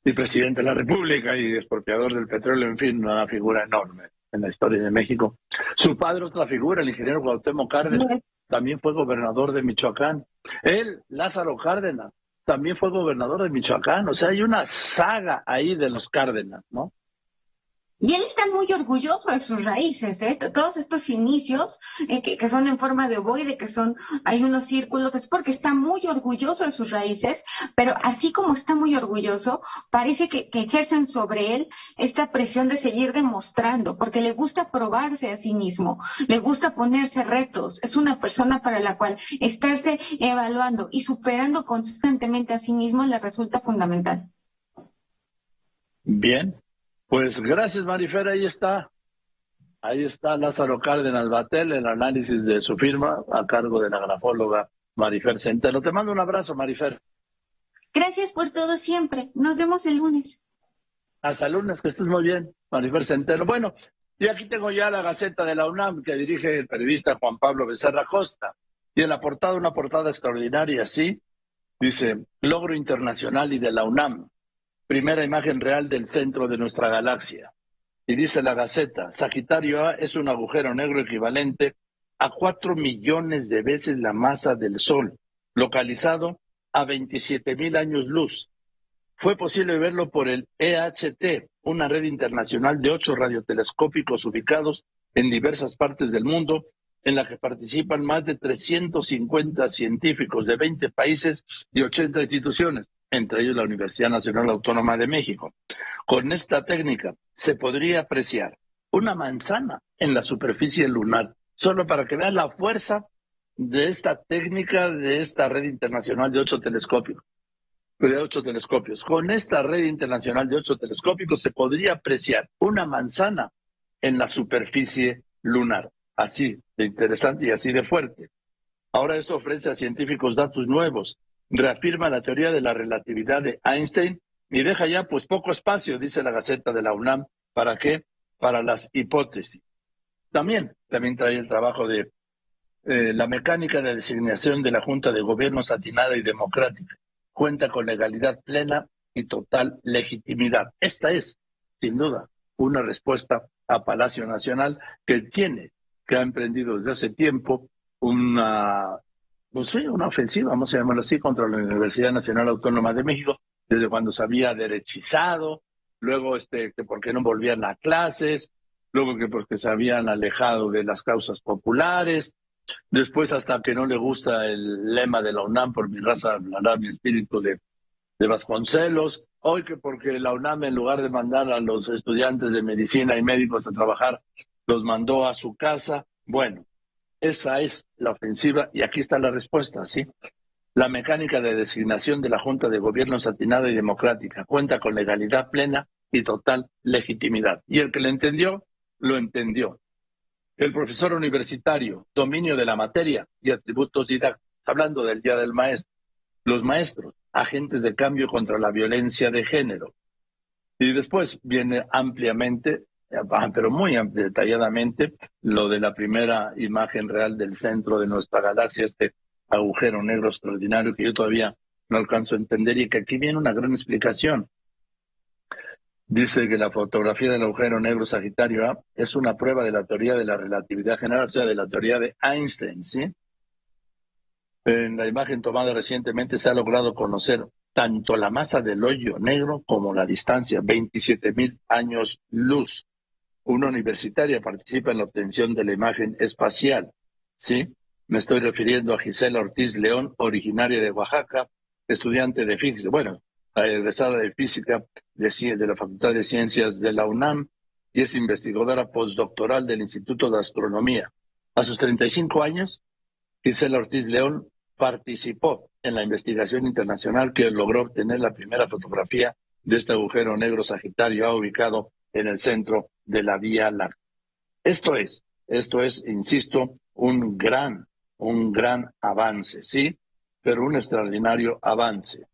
y presidente de la República y expropiador del petróleo, en fin, una figura enorme en la historia de México. Su padre, otra figura, el ingeniero Cuauhtémoc Cárdenas, también fue gobernador de Michoacán. Él, Lázaro Cárdenas, también fue gobernador de Michoacán. O sea, hay una saga ahí de los Cárdenas, ¿no? Y él está muy orgulloso de sus raíces, todos estos inicios que son en forma de ovoide, hay unos círculos, es porque está muy orgulloso de sus raíces, pero así como está muy orgulloso, parece que ejercen sobre él esta presión de seguir demostrando, porque le gusta probarse a sí mismo, le gusta ponerse retos, es una persona para la cual estarse evaluando y superando constantemente a sí mismo le resulta fundamental. Bien. Pues gracias, Marifer, ahí está Lázaro Cárdenas Batel, el análisis de su firma a cargo de la grafóloga Marifer Centeno. Te mando un abrazo, Marifer. Gracias por todo siempre. Nos vemos el lunes. Hasta el lunes, que estés muy bien, Marifer Centeno. Bueno, y aquí tengo ya la Gaceta de la UNAM que dirige el periodista Juan Pablo Becerra Costa. Y en la portada, una portada extraordinaria, ¿sí? Dice, logro internacional y de la UNAM. Primera imagen real del centro de nuestra galaxia. Y dice la Gaceta, Sagitario A es un agujero negro equivalente a 4 millones de veces la masa del Sol, localizado a 27,000 años luz. Fue posible verlo por el EHT, una red internacional de 8 radiotelescópicos ubicados en diversas partes del mundo, en la que participan más de 350 científicos de 20 países y 80 instituciones. Entre ellos la Universidad Nacional Autónoma de México. Con esta técnica se podría apreciar una manzana en la superficie lunar, solo para que vean la fuerza de esta técnica, de esta red internacional de 8 telescopios. Con esta red internacional de 8 telescópicos se podría apreciar una manzana en la superficie lunar. Así de interesante y así de fuerte. Ahora esto ofrece a científicos datos nuevos, reafirma la teoría de la relatividad de Einstein y deja ya pues poco espacio, dice la Gaceta de la UNAM, ¿para qué? Para las hipótesis. También trae el trabajo de la mecánica de designación de la Junta de Gobierno atinada y democrática. Cuenta con legalidad plena y total legitimidad. Esta es, sin duda, una respuesta a Palacio Nacional que ha emprendido desde hace tiempo una ofensiva, vamos a llamarlo así, contra la Universidad Nacional Autónoma de México, desde cuando se había derechizado, luego que por qué no volvían a clases, luego que porque se habían alejado de las causas populares, después hasta que no le gusta el lema de la UNAM, por mi raza hablará mi espíritu de Vasconcelos, hoy que porque la UNAM en lugar de mandar a los estudiantes de medicina y médicos a trabajar, los mandó a su casa. Bueno, esa es la ofensiva y aquí está la respuesta, ¿sí? La mecánica de designación de la Junta de Gobierno atinada y democrática cuenta con legalidad plena y total legitimidad. Y el que lo entendió, lo entendió. El profesor universitario, dominio de la materia y atributos didácticos, hablando del Día del Maestro. Los maestros, agentes de cambio contra la violencia de género. Y después viene ampliamente, pero muy detalladamente, lo de la primera imagen real del centro de nuestra galaxia, este agujero negro extraordinario que yo todavía no alcanzo a entender y que aquí viene una gran explicación. Dice que la fotografía del agujero negro Sagitario A es una prueba de la teoría de la relatividad general, o sea, de la teoría de Einstein, ¿sí? En la imagen tomada recientemente se ha logrado conocer tanto la masa del hoyo negro como la distancia, 27,000 años luz. Una universitaria participa en la obtención de la imagen espacial, ¿sí? Me estoy refiriendo a Gisela Ortiz León, originaria de Oaxaca, estudiante de física, egresada de física de la Facultad de Ciencias de la UNAM, y es investigadora postdoctoral del Instituto de Astronomía. A sus 35 años, Gisela Ortiz León participó en la investigación internacional que logró obtener la primera fotografía de este agujero negro Sagitario ubicado en el centro de la Vía Láctea. Esto es, insisto, un gran avance, ¿sí? Pero un extraordinario avance.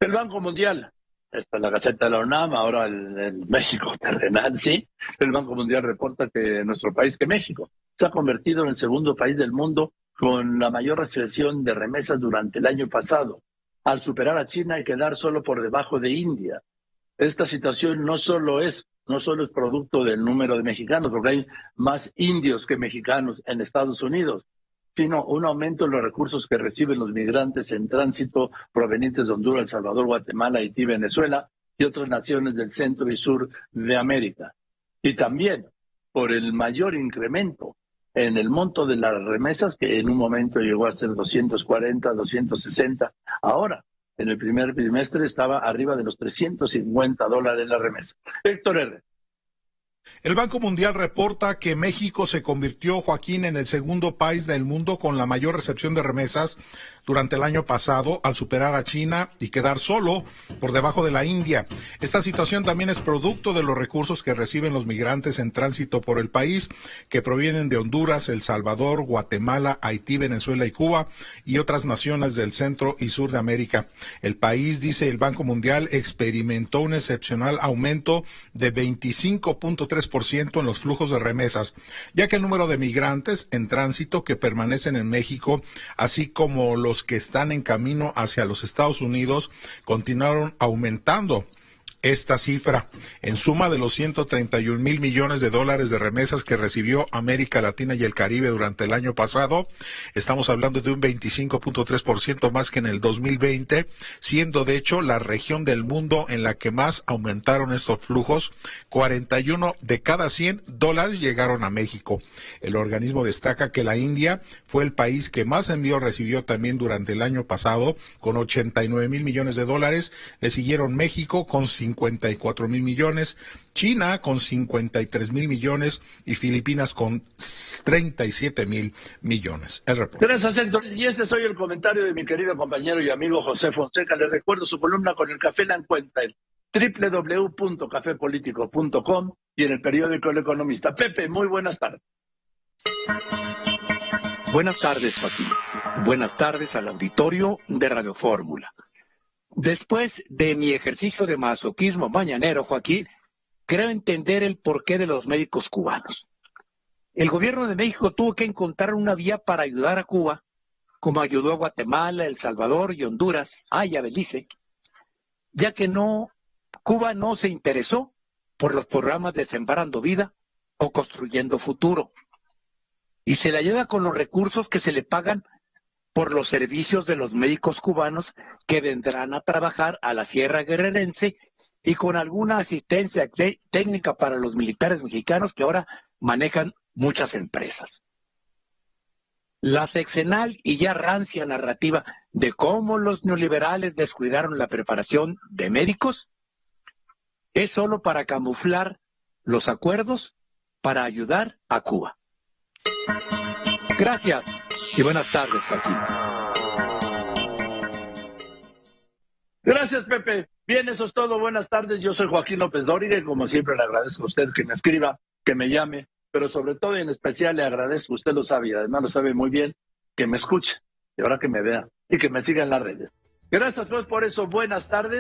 El Banco Mundial, esta es la Gaceta de la UNAM, ahora el México terrenal, ¿sí? El Banco Mundial reporta que nuestro país, que México, se ha convertido en el segundo país del mundo con la mayor recepción de remesas durante el año pasado, al superar a China y quedar solo por debajo de India. Esta situación no solo es producto del número de mexicanos, porque hay más indios que mexicanos en Estados Unidos, sino un aumento en los recursos que reciben los migrantes en tránsito provenientes de Honduras, El Salvador, Guatemala, Haití, Venezuela y otras naciones del centro y sur de América. Y también por el mayor incremento en el monto de las remesas, que en un momento llegó a ser 240, 260. Ahora, en el primer trimestre estaba arriba de los $350 la remesa. Héctor R. El Banco Mundial reporta que México se convirtió, Joaquín, en el segundo país del mundo con la mayor recepción de remesas durante el año pasado, al superar a China y quedar solo por debajo de la India. Esta situación también es producto de los recursos que reciben los migrantes en tránsito por el país, que provienen de Honduras, El Salvador, Guatemala, Haití, Venezuela y Cuba, y otras naciones del centro y sur de América. El país, dice el Banco Mundial, experimentó un excepcional aumento de 25.3% en los flujos de remesas, ya que el número de migrantes en tránsito que permanecen en México, así como los que están en camino hacia los Estados Unidos, continuaron aumentando. Esta cifra, en suma de los 131,000 millones de dólares de remesas que recibió América Latina y el Caribe durante el año pasado, estamos hablando de un 25.3% más que en el 2020, siendo de hecho la región del mundo en la que más aumentaron estos flujos. 41 de cada 100 dólares llegaron a México. El organismo destaca que la India fue el país que más envíos recibió también durante el año pasado, con 89,000 millones de dólares. Le siguieron México con 54,000 millones, China con 53,000 millones y Filipinas con 37,000 millones. El reporte. Gracias, Héctor. Y ese es hoy el comentario de mi querido compañero y amigo José Fonseca. Les recuerdo su columna Con el Café la encuentra en www.cafepolitico.com y en el periódico El Economista. Pepe, muy buenas tardes. Buenas tardes, Joaquín. Buenas tardes al auditorio de Radio Fórmula. Después de mi ejercicio de masoquismo mañanero, Joaquín, creo entender el porqué de los médicos cubanos. El gobierno de México tuvo que encontrar una vía para ayudar a Cuba, como ayudó a Guatemala, El Salvador y Honduras, y a Belice, ya que Cuba no se interesó por los programas de Sembrando Vida o Construyendo Futuro, y se la lleva con los recursos que se le pagan por los servicios de los médicos cubanos que vendrán a trabajar a la Sierra Guerrerense y con alguna asistencia técnica para los militares mexicanos que ahora manejan muchas empresas. La sexenal y ya rancia narrativa de cómo los neoliberales descuidaron la preparación de médicos es solo para camuflar los acuerdos para ayudar a Cuba. Gracias. Y buenas tardes, Joaquín. Gracias, Pepe. Bien, eso es todo. Buenas tardes. Yo soy Joaquín López Dóriga y como siempre le agradezco a usted que me escriba, que me llame, pero sobre todo y en especial le agradezco, usted lo sabe y además lo sabe muy bien, que me escuche y ahora que me vea y que me siga en las redes. Gracias pues por eso. Buenas tardes.